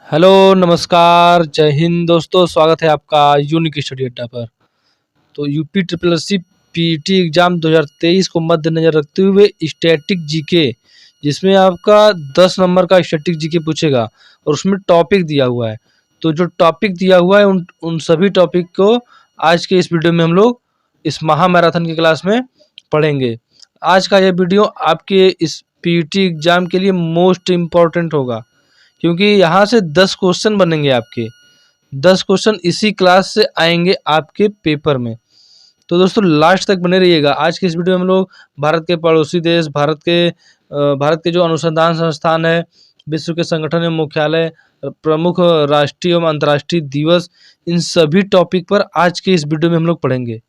Hello, नमस्कार, जय हिंद दोस्तों। स्वागत है आपका यूनिक स्टडी अड्डा पर। तो UP triple SC PT exam 2023 को मद्देनजर रखते हुए स्टैटिक जीके, जिसमें आपका 10 नंबर का स्टैटिक जीके पूछेगा और उसमें टॉपिक दिया हुआ है। तो जो टॉपिक दिया हुआ है उन सभी टॉपिक को आज के इस वीडियो में हम लोग इस महा मैराथन की क्लास में पढ़ेंगे। आज का यह वीडियो आपके इस पीटी एग्जाम के लिए मोस्ट इम्पॉर्टेंट होगा, क्योंकि यहाँ से 10 क्वेश्चन बनेंगे आपके। 10 क्वेश्चन इसी क्लास से आएंगे आपके पेपर में। तो दोस्तों लास्ट तक बने रहिएगा। आज के इस वीडियो में हम लोग भारत के पड़ोसी देश, भारत के जो अनुसंधान संस्थान है, विश्व के संगठन एवं मुख्यालय, प्रमुख राष्ट्रीय एवं अंतर्राष्ट्रीय दिवस, इन सभी टॉपिक पर आज के इस वीडियो में हम लोग पढ़ेंगे।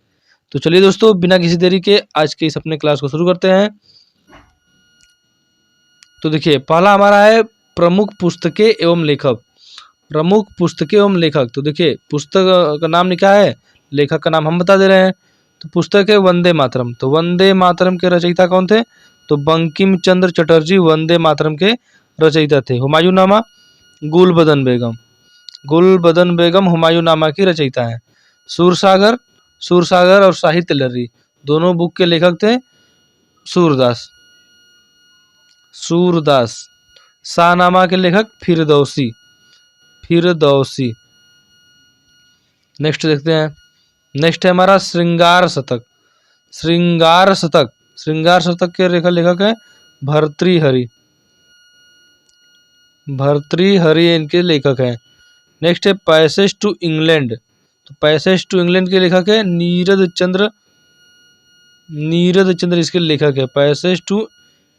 तो चलिए दोस्तों, बिना किसी देरी के आज के इस अपने क्लास को शुरू करते हैं। तो देखिए, पहला हमारा है प्रमुख पुस्तकें एवं लेखक। प्रमुख पुस्तकें एवं लेखक। तो देखिए, पुस्तक का नाम लिखा है, लेखक का नाम हम बता दे रहे हैं। तो पुस्तक है वंदे मातरम। तो वंदे मातरम के रचयिता कौन थे? तो बंकिम चंद्र चटर्जी वंदे मातरम के रचयिता थे। हुमायूं नामा, गुलबदन बेगम। गुलबदन बेगम हुमायूं नामा की रचयिता है। सूरसागर, सूरसागर और साहित्य लहरी, दोनों बुक के लेखक थे सूरदास। सूरदास। शाहनामा के लेखक फिरदौसी। फिरदौसी। नेक्स्ट देखते हैं। नेक्स्ट है हमारा श्रृंगार शतक। श्रृंगार शतक। श्रृंगार शतक के लेखक है भर्तृहरि। भर्तृहरि इनके लेखक हैं। नेक्स्ट है पैसेज टू इंग्लैंड। तो पैसेज टू इंग्लैंड के लेखक है नीरद चंद्र। नीरद चंद्र इसके लेखक है, पैसेज टू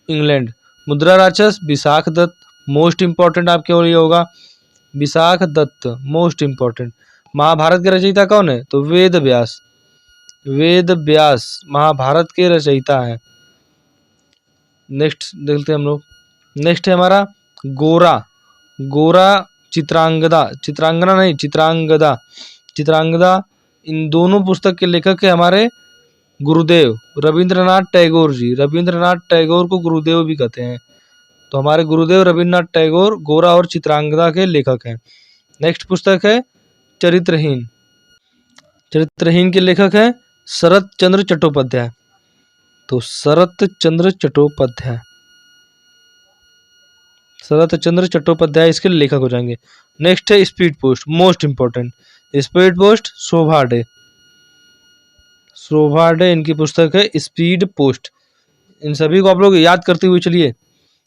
इंग्लैंड। मुद्रा राक्षस विशाख दत्त। मोस्ट इंपॉर्टेंट आपके लिए होगा विशाख दत्त, मोस्ट इंपॉर्टेंट। महाभारत के रचयिता कौन है? तो वेद व्यास। वेद व्यास महाभारत के रचयिता हैं। नेक्स्ट देखते हैं हम लोग। नेक्स्ट है हमारा गोरा। गोरा चित्रांगदा, चित्रांगना नहीं, चित्रांगदा। चित्रांगदा, इन दोनों पुस्तक के लेखक है हमारे गुरुदेव रविंद्रनाथ टैगोर जी। रविंद्रनाथ टैगोर को गुरुदेव भी कहते हैं। तो हमारे गुरुदेव रविंद्रनाथ टैगोर गोरा और चित्रांगदा के लेखक हैं। नेक्स्ट पुस्तक है चरित्रहीन। चरित्रहीन के लेखक हैं शरत चंद्र चट्टोपाध्याय। तो शरत चंद्र चट्टोपाध्याय, शरत चंद्र चट्टोपाध्याय इसके लेखक हो जाएंगे। नेक्स्ट है speed post, most important. Speed post Shobha De. Shobha De इनकी पुस्तक है स्पीड पोस्ट। इन सभी को आप लोग याद करते हुए चलिए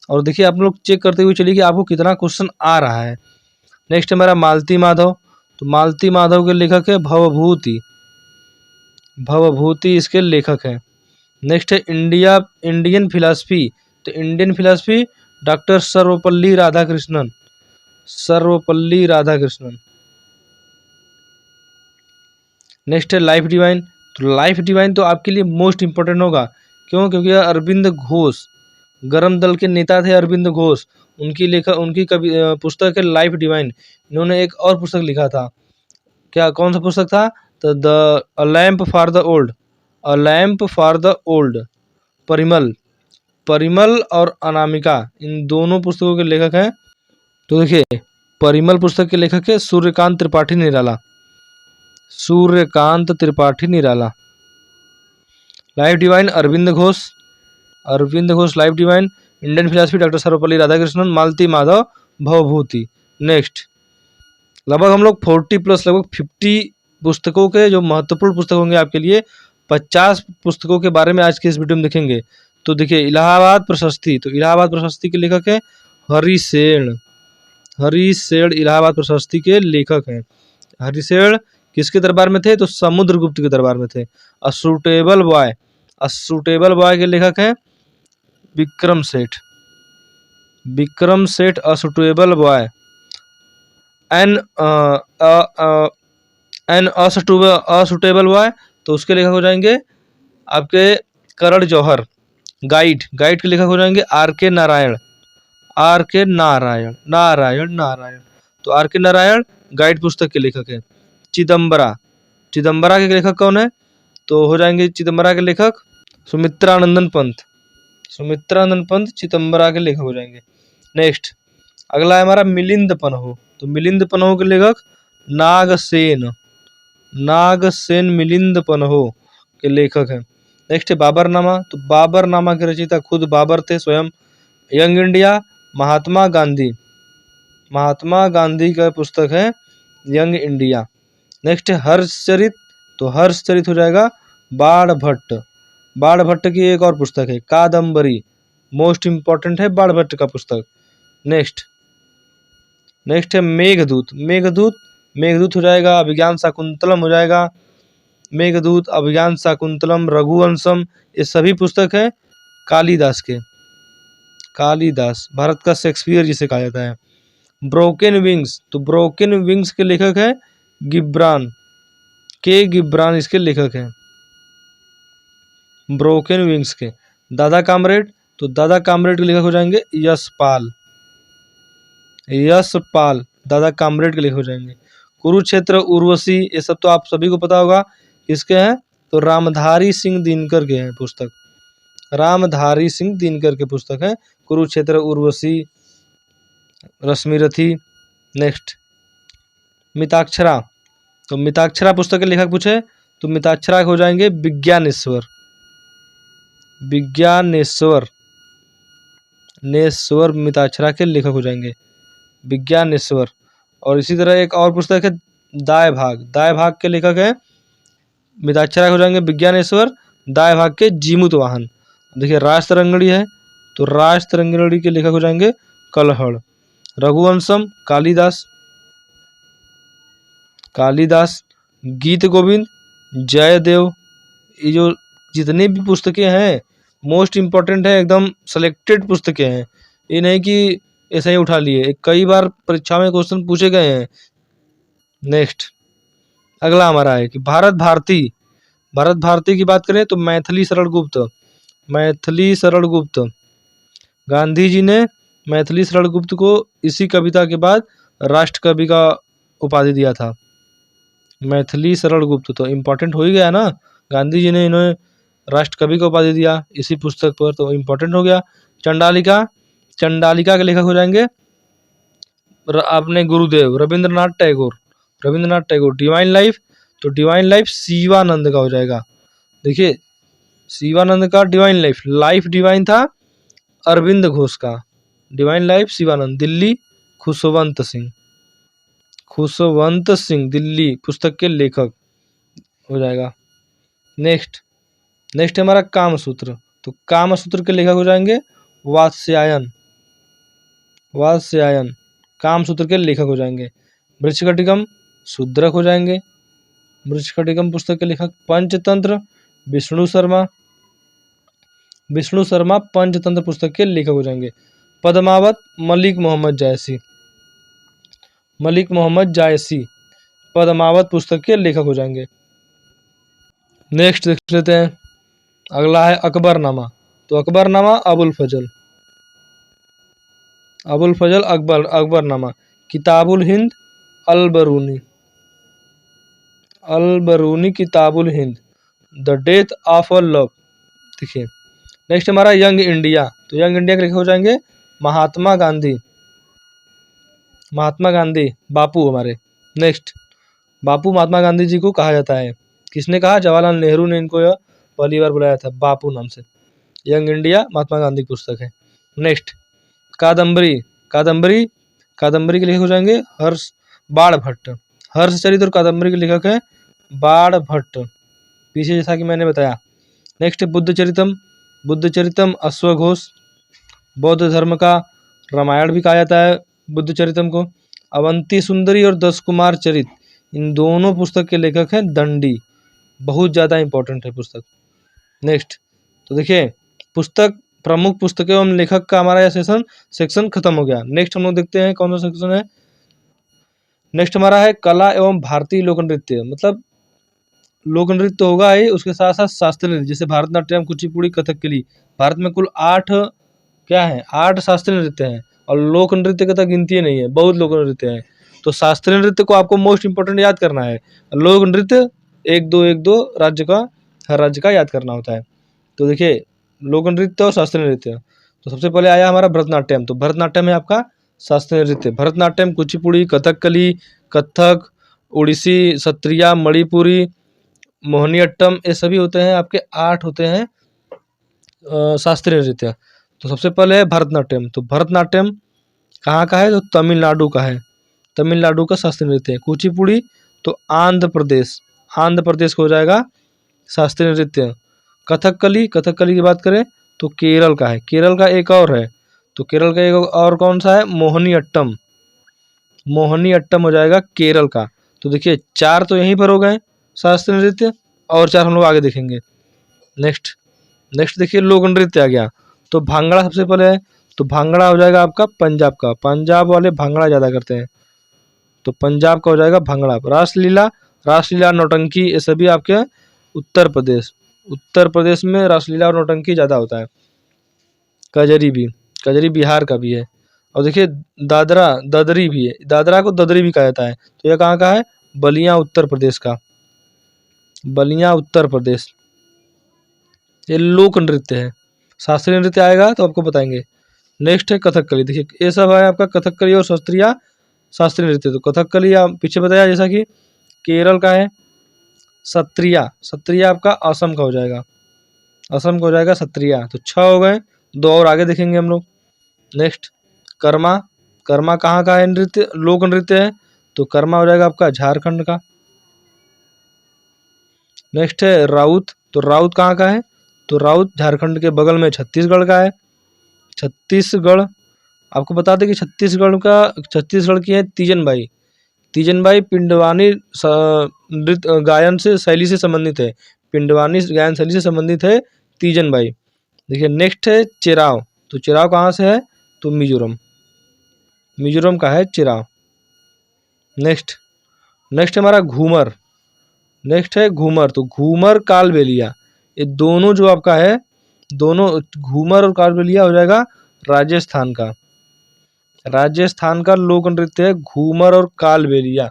और देखिए, आप लोग चेक करते हुए चलिए कि आपको कितना क्वेश्चन आ रहा है। नेक्स्ट है हमारा मालती माधव। तो मालती माधव के लेखक है भवभूति। भवभूति इसके लेखक हैं। नेक्स्ट है इंडियन फिलॉसफी। तो Indian philosophy doctor Sarvepalli Radhakrishnan. Sarvepalli Radhakrishnan. Next है लाइफ डिवाइन। तो लाइफ डिवाइन तो आपके लिए मोस्ट इंपॉर्टेंट होगा। क्यों? क्योंकि अरविंद घोष, गरम दल के नेता थे अरविंद घोष। उनकी पुस्तक है लाइफ डिवाइन। इन्होंने एक और पुस्तक लिखा था, क्या कौन सा पुस्तक था? तो अ lamp for the old. A lamp for the old. Parimal. Parimal और अनामिका इन दोनों पुस्तकों के लेखक हैं। तो देखिए, परिमल पुस्तक के लेखक है Suryakant Tripathi Nirala. Suryakant Tripathi Nirala. Life divine Arvind Ghosh. Arvind Ghosh life divine. Indian philosophy doctor Sarvepalli Radhakrishnan. Malati Madhav Bhavabhuti. Next लगभग हम लोग 40 प्लस लगभग 50 पुस्तकों के जो महत्वपूर्ण पुस्तक होंगे आपके लिए, 50 पुस्तकों के बारे में आज के इस वीडियो में देखेंगे। तो देखिए, इलाहाबाद प्रशस्ति। तो इलाहाबाद प्रशस्ति के लेखक है हरिसेन। हरिसेन इलाहाबाद प्रशस्ति के लेखक हैं। हरिसेन किसके दरबार में थे? तो समुद्रगुप्त के दरबार में थे। A suitable boy. A suitable boy के लेखक हैं Vikram Seth. Vikram Seth a suitable boy. An unsuitable boy, तो उसके लेखक हो जाएंगे आपके करण जौहर। गाइड। गाइड के लेखक हो जाएंगे आर के नारायण। आर के नारायण। नारायण नारायण। तो आर के नारायण गाइड पुस्तक के लेखक है। चिदम्बरा। चिदम्बरा के लेखक कौन है? तो हो जाएंगे चिदम्बरा के लेखक सुमित्रानंदन पंत। सुमित्रानंदन पंत चिदम्बरा के लेखक हो जाएंगे। नेक्स्ट अगला है हमारा मिलिंद पन्हो। तो मिलिंद पन्हो के लेखक नागसेन, नागसेन मिलिंद पन्हो के लेखक हैं। नेक्स्ट है बाबरनामा। तो बाबरनामा के रचयिता खुद बाबर थे स्वयं। यंग इंडिया महात्मा गांधी, महात्मा गांधी का पुस्तक है यंग इंडिया। नेक्स्ट है हर्षचरित। तो हर्षचरित हो जाएगा बाण भट्ट, बाण भट्ट की एक और पुस्तक है कादम्बरी, मोस्ट इंपॉर्टेंट है बाण भट्ट का पुस्तक। नेक्स्ट नेक्स्ट है मेघदूत। मेघदूत, मेघदूत हो जाएगा अभिज्ञान शाकुंतलम हो जाएगा, मेघदूत, अभिज्ञान शाकुंतलम, रघुवंशम, ये सभी पुस्तक है कालिदास के। कालिदास भारत का शेक्सपियर जिसे कहा जाता है। Broken wings. तो ब्रोकन विंग्स के लेखक है गिब्रान, के गिब्रान इसके लेखक हैं ब्रोकन विंग्स के। दादा कामरेड। तो दादा कामरेड के लेखक हो जाएंगे यशपाल, यशपाल दादा कामरेड के लेखक हो जाएंगे। कुरुक्षेत्र उर्वशी, ये सब तो आप सभी को पता होगा किसके हैं। तो रामधारी सिंह दिनकर के हैं पुस्तक, रामधारी सिंह दिनकर के पुस्तक है कुरुक्षेत्र उर्वशी, रश्मिरथी। नेक्स्ट मिताक्षरा। तो मिताक्षरा पुस्तक के लेखक पूछे तो मिताक्षरा हो जाएंगे विज्ञानेश्वर, विज्ञानेश्वर, नेश्वर मिताक्षरा के लेखक हो जाएंगे विज्ञानेश्वर। और इसी तरह एक और पुस्तक है दाय भाग, दाय भाग के लेखक है मिताक्षरा हो जाएंगे विज्ञानेश्वर, दाय भाग के जीमूत वाहन। देखिए राजतरंगिणी है, तो राजतरंगिणी के लेखक हो जाएंगे कलहड़। रघुवंशम कालिदास, कालिदास। गीत गोविंद जयदेव। ये जो जितनी भी पुस्तकें हैं मोस्ट इम्पोर्टेंट है, एकदम सेलेक्टेड पुस्तकें हैं, ये नहीं कि ऐसे ही उठा लिए, कई बार परीक्षा में क्वेश्चन पूछे गए हैं। नेक्स्ट अगला हमारा है कि भारत भारती। भारत भारती की बात करें तो मैथिली शरण गुप्त, मैथिली शरण गुप्त, गांधी जी ने मैथिली शरण गुप्त को इसी कविता के बाद राष्ट्र कवि का उपाधि दिया था। मैथिली शरण गुप्त तो इम्पोर्टेंट हो ही गया ना, गांधी जी ने इन्हें राष्ट्र कवि का उपाधि दिया इसी पुस्तक पर, तो इम्पोर्टेंट हो गया। चंडालिका, चंडालिका के लेखक हो जाएंगे अपने गुरुदेव रविंद्रनाथ टैगोर, रविंद्रनाथ टैगोर। Divine life. तो डिवाइन लाइफ शिवानंद का हो जाएगा। देखिए शिवानंद का डिवाइन लाइफ, लाइफ डिवाइन था अरविंद घोष का, डिवाइन लाइफ शिवानंद। दिल्ली खुशवंत सिंह, खुशवंत सिंह दिल्ली पुस्तक के लेखक हो जाएगा। नेक्स्ट नेक्स्ट हमारा कामसूत्र। तो कामसूत्र के लेखक हो जाएंगे वात्स्यायन, वात्स्यायन कामसूत्र के लेखक हो जाएंगे। मृच्छकटिकम शूद्रक हो जाएंगे, मृच्छकटिकम पुस्तक के लेखक। पंचतंत्र विष्णु शर्मा, विष्णु शर्मा पंचतंत्र पुस्तक के लेखक हो जाएंगे। पद्मावत मलिक मोहम्मद जायसी, मलिक मोहम्मद जायसी पद्मावत पुस्तक के लेखक हो जाएंगे। नेक्स्ट देख लेते हैं, अगला है अकबरनामा। तो Akbarnama Abul Fazl, Abul Fazl Akbar, Akbarnama. Kitabul Hind Alberuni, Alberuni Kitabul Hind, the death of a love. देखिए नेक्स्ट हमारा यंग इंडिया। तो यंग इंडिया के लेखक हो जाएंगे महात्मा गांधी, महात्मा गांधी बापू हमारे। नेक्स्ट बापू महात्मा गांधी जी को कहा जाता है, किसने कहा, जवाहरलाल नेहरू ने इनको यह पहली बार बुलाया था बापू नाम से। यंग इंडिया महात्मा गांधी की पुस्तक है। नेक्स्ट कादम्बरी, कादम्बरी, कादम्बरी के लेखक हो जाएंगे हर्ष बाण भट्ट, हर्षचरित और कादम्बरी के लेखक है बाण भट्ट पीछे जैसा कि मैंने बताया। नेक्स्ट बुद्ध चरितम, बुद्ध चरितम अश्वघोष, बौद्ध धर्म का रामायण भी कहा जाता है बुद्ध चरितम को। अवंती सुंदरी और दस कुमार चरित, इन दोनों पुस्तक के लेखक हैं दंडी, बहुत ज़्यादा इंपॉर्टेंट है पुस्तक। नेक्स्ट तो देखिए पुस्तक प्रमुख पुस्तकें एवं लेखक का हमारा यह सेक्शन खत्म हो गया। नेक्स्ट हम लोग देखते हैं कौन सा सेक्शन है। नेक्स्ट हमारा है कला एवं भारतीय लोक नृत्य, मतलब लोक नृत्य होगा ही, उसके साथ साथ शास्त्रीय नृत्य, जैसे भारतनाट्यम, कुचिपुड़ी, कथकली। भारत में कुल 8 क्या है, 8 शास्त्रीय नृत्य हैं और लोक नृत्य की तो गिनती नहीं है, बहुत लोक नृत्य हैं। तो शास्त्रीय नृत्य को आपको मोस्ट इंपोर्टेंट याद करना है, लोक नृत्य 1-2 राज्य का, हर राज्य का याद करना होता है। तो देखिए लोक नृत्य और शास्त्रीय नृत्य, तो सबसे पहले आया हमारा भरतनाट्यम। तो भरतनाट्यम है आपका शास्त्रीय नृत्य। भरतनाट्यम, कुचिपुड़ी, कथकली, कथक, ओडिसी, सत्रिया, मणिपुरी, मोहिनीअट्टम, ये सभी होते हैं आपके 8 होते हैं शास्त्रीय नृत्य। तो सबसे पहले है भरतनाट्यम। तो भरतनाट्यम कहाँ का है? तो तमिलनाडु का है, तमिलनाडु का शास्त्रीय नृत्य है। कुचिपुड़ी तो आंध्र प्रदेश, आंध्र प्रदेश का हो जाएगा शास्त्रीय नृत्य। कथकली, कथकली की बात करें तो केरल का है, केरल का एक और है। तो केरल का एक और कौन सा है? मोहिनीअट्टम, मोहिनीअट्टम हो जाएगा केरल का। तो देखिए 4 तो यहीं पर हो गए शास्त्रीय नृत्य, और 4 हम लोग आगे देखेंगे। नेक्स्ट नेक्स्ट देखिए लोक नृत्य आ गया। तो भांगड़ा सबसे पहले है। तो भांगड़ा हो जाएगा आपका पंजाब का, पंजाब वाले भांगड़ा ज़्यादा करते हैं, तो पंजाब का हो जाएगा भांगड़ा। रासलीला, रासलीला नौटंकी, ये सभी आपके उत्तर प्रदेश, उत्तर प्रदेश में रासलीला और नौटंकी ज़्यादा होता है। कजरी भी, कजरी बिहार का भी है। और देखिए दादरा, ददरी भी है, दादरा को ददरी भी कहा जाता है। तो यह कहाँ का है? बलिया उत्तर प्रदेश का, बलिया उत्तर प्रदेश। ये लोक नृत्य है। शास्त्रीय नृत्य आएगा तो आपको बताएंगे। नेक्स्ट है कथकली। देखिए ये सब है आपका कथकली और शास्त्रीय नृत्य। तो कथकली आप पीछे बताया जैसा कि केरल का है। सत्रिया, सत्रिया आपका असम का हो जाएगा, असम का हो जाएगा सत्रिया। तो 6 हो गए, 2 और आगे देखेंगे हम लोग। नेक्स्ट कर्मा, कर्मा कहाँ का है? नृत्य, लोक नृत्य है। तो कर्मा हो जाएगा आपका झारखंड का। नेक्स्ट है राउत। तो राउत कहाँ का है? तो राउत झारखंड के बगल में छत्तीसगढ़ का है। छत्तीसगढ़, आपको बता दें कि छत्तीसगढ़ की है तीजनबाई। तीजनबाई पिंडवानी नृत्य गायन से शैली से संबंधित है, पिंडवानी गायन शैली से संबंधित है तीजनबाई। देखिए नेक्स्ट है चेराव। तो चेराव कहाँ से है? तो मिजोरम, मिजोरम का है चेराव। नेक्स्ट नेक्स्ट हमारा घूमर, नेक्स्ट है घूमर। तो घूमर कालबेलिया, ये दोनों जो आपका है, दोनों घूमर और कालबेलिया हो जाएगा राजस्थान का, राजस्थान का लोक नृत्य है घूमर और कालबेलिया।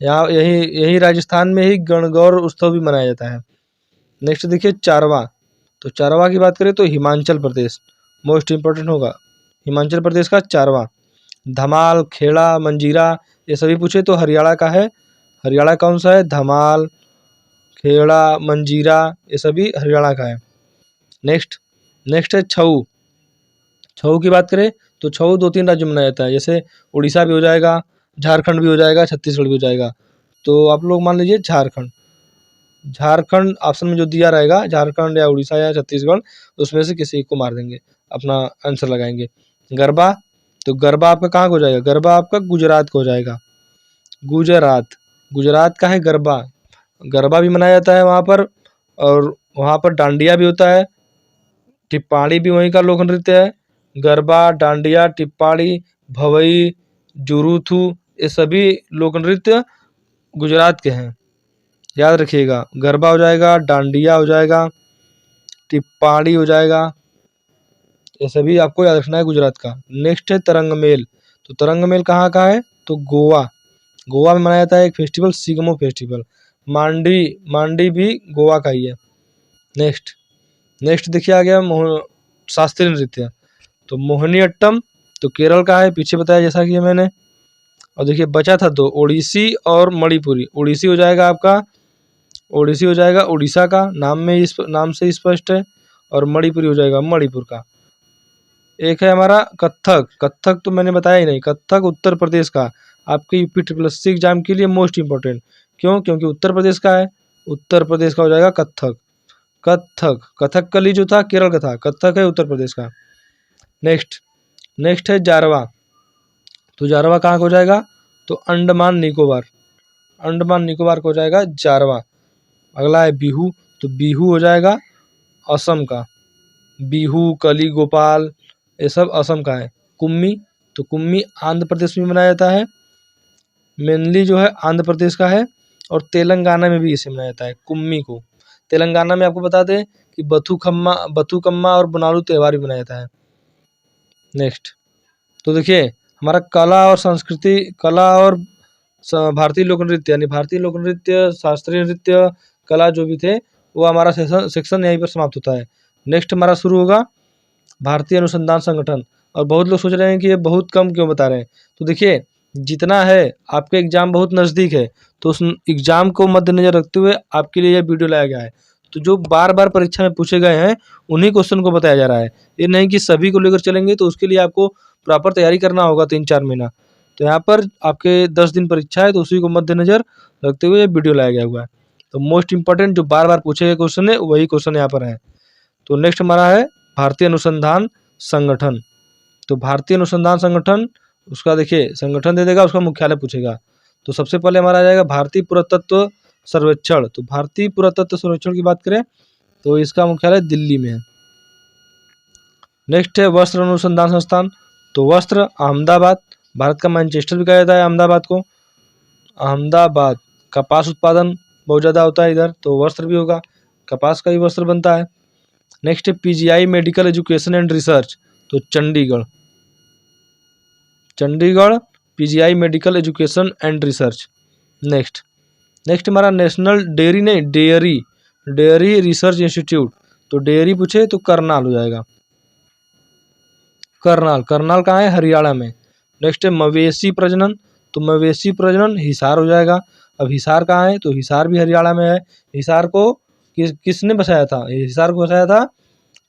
यहाँ यही यही राजस्थान में ही गणगौर उत्सव भी मनाया जाता है। नेक्स्ट देखिए चारवा। तो चारवा की बात करें तो हिमाचल प्रदेश मोस्ट इम्पोर्टेंट होगा, हिमाचल प्रदेश का चारवा। धमाल, खेड़ा, मंजीरा, ये सभी पूछे तो हरियाणा का है। हरियाणा कौन सा है? धमाल, खेड़ा, मंजीरा, ये सभी हरियाणा का है। नेक्स्ट नेक्स्ट है छऊ। छऊ की बात करें तो छऊ 2-3 राज्य में मनाया जाता है, जैसे उड़ीसा भी हो जाएगा, झारखंड भी हो जाएगा, छत्तीसगढ़ भी हो जाएगा। तो आप लोग मान लीजिए झारखंड, झारखंड ऑप्शन में जो दिया रहेगा, झारखंड या उड़ीसा या छत्तीसगढ़, उसमें से किसी को मार देंगे, अपना आंसर लगाएंगे। गरबा, तो गरबा आपका कहाँ को हो जाएगा? गरबा आपका गुजरात को हो जाएगा, गुजरात, गुजरात का है गरबा। गरबा भी मनाया जाता है वहाँ पर, और वहाँ पर डांडिया भी होता है। टिप्पाणी भी वहीं का लोक नृत्य है। गरबा, डांडिया, टिप्पाणी, भवई, जुरूथू, ये सभी लोक नृत्य गुजरात के हैं, याद रखिएगा। गरबा हो जाएगा, डांडिया हो जाएगा, टिप्पाणी हो जाएगा, ये सभी आपको याद रखना है गुजरात का। नेक्स्ट है तरंग मेल। तो तरंग मेल कहाँ का है? तो गोवा, गोवा में मनाया जाता है एक फेस्टिवल, सिगमो फेस्टिवल। मांडी, मांडी भी गोवा का ही है। नेक्स्ट नेक्स्ट देखिए आ गया शास्त्रीय नृत्य। तो मोहिनीअट्टम तो केरल का है, पीछे बताया जैसा कि मैंने। और देखिए बचा था 2, ओडिसी और मणिपुरी। ओडिसी हो जाएगा आपका, ओडिसी हो जाएगा उड़ीसा का, नाम में इस नाम से स्पष्ट है। और मणिपुरी हो जाएगा मणिपुर का। एक है हमारा कथक। कथक तो मैंने बताया ही नहीं, कथक उत्तर प्रदेश का, आपके यूपी SSC एग्जाम के लिए मोस्ट इंपॉर्टेंट। क्यों? क्योंकि उत्तर प्रदेश का है, उत्तर प्रदेश का हो जाएगा कथक। कथक, कथकली जो था केरल का था, कथक है उत्तर प्रदेश का। नेक्स्ट नेक्स्ट है जारवा। तो जारवा कहाँ का हो जाएगा? तो अंडमान निकोबार, अंडमान निकोबार को हो जाएगा जारवा। अगला है बिहू। तो बिहू हो जाएगा असम का, बिहू, कली, गोपाल, ये सब असम का है। कुम्मी, तो कुम्मी आंध्र प्रदेश में मनाया जाता है, मेनली जो है आंध्र प्रदेश का है। और तेलंगाना में भी इसे मनाया जाता है कुम्मी को। तेलंगाना में आपको बता दें कि बथुकम्मा और बोनालू त्यौहार भी मनाया जाता है। नेक्स्ट तो देखिए हमारा कला और संस्कृति, कला और भारतीय लोक नृत्य, यानी भारतीय लोक नृत्य, शास्त्रीय नृत्य, कला जो भी थे, वो हमारा सेक्शन यहीं पर समाप्त होता है। नेक्स्ट हमारा शुरू होगा भारतीय अनुसंधान संगठन। और बहुत लोग सोच रहे हैं कि ये बहुत कम क्यों बता रहे हैं। तो देखिए, जितना है आपका एग्ज़ाम बहुत नज़दीक है, तो उस एग्ज़ाम को मद्देनज़र रखते हुए आपके लिए ये वीडियो लाया गया है। तो जो बार-बार परीक्षा में पूछे गए हैं, उन्हीं क्वेश्चन को बताया जा रहा है। ये नहीं कि सभी को लेकर चलेंगे, तो उसके लिए आपको प्रॉपर तैयारी करना होगा 3-4 महीना। तो यहाँ पर आपके 10 दिन परीक्षा है, तो उसी को मद्देनज़र रखते हुए ये वीडियो लाया गया हुआ है। तो मोस्ट इम्पोर्टेंट जो बार-बार पूछे गए क्वेश्चन है, वही क्वेश्चन यहाँ पर हैं। तो नेक्स्ट हमारा है भारतीय अनुसंधान संगठन। तो भारतीय अनुसंधान संगठन, उसका देखिए संगठन दे देगा, उसका मुख्यालय पूछेगा। तो सबसे पहले हमारा आ जाएगा भारतीय पुरातत्व सर्वेक्षण। तो भारतीय पुरातत्व सर्वेक्षण की बात करें तो इसका मुख्यालय दिल्ली में है। नेक्स्ट है वस्त्र अनुसंधान संस्थान। तो वस्त्र अहमदाबाद, भारत का मैनचेस्टर भी कहा जाता है अहमदाबाद को। अहमदाबाद, कपास उत्पादन बहुत ज़्यादा होता है इधर, तो वस्त्र भी होगा, कपास का ही वस्त्र बनता है। नेक्स्ट है PGI medical education and research. तो Chandigarh, Chandigarh PGI medical education and research. Next हमारा नेशनल डेयरी नहीं डेयरी रिसर्च इंस्टीट्यूट। तो डेयरी पूछे तो करनाल हो जाएगा। करनाल कहाँ है? हरियाणा में। नेक्स्ट है मवेशी प्रजनन। तो मवेशी प्रजनन हिसार हो जाएगा। अब हिसार कहाँ है? तो हिसार भी हरियाणा में है। हिसार को किसने बसाया था? हिसार को बसाया था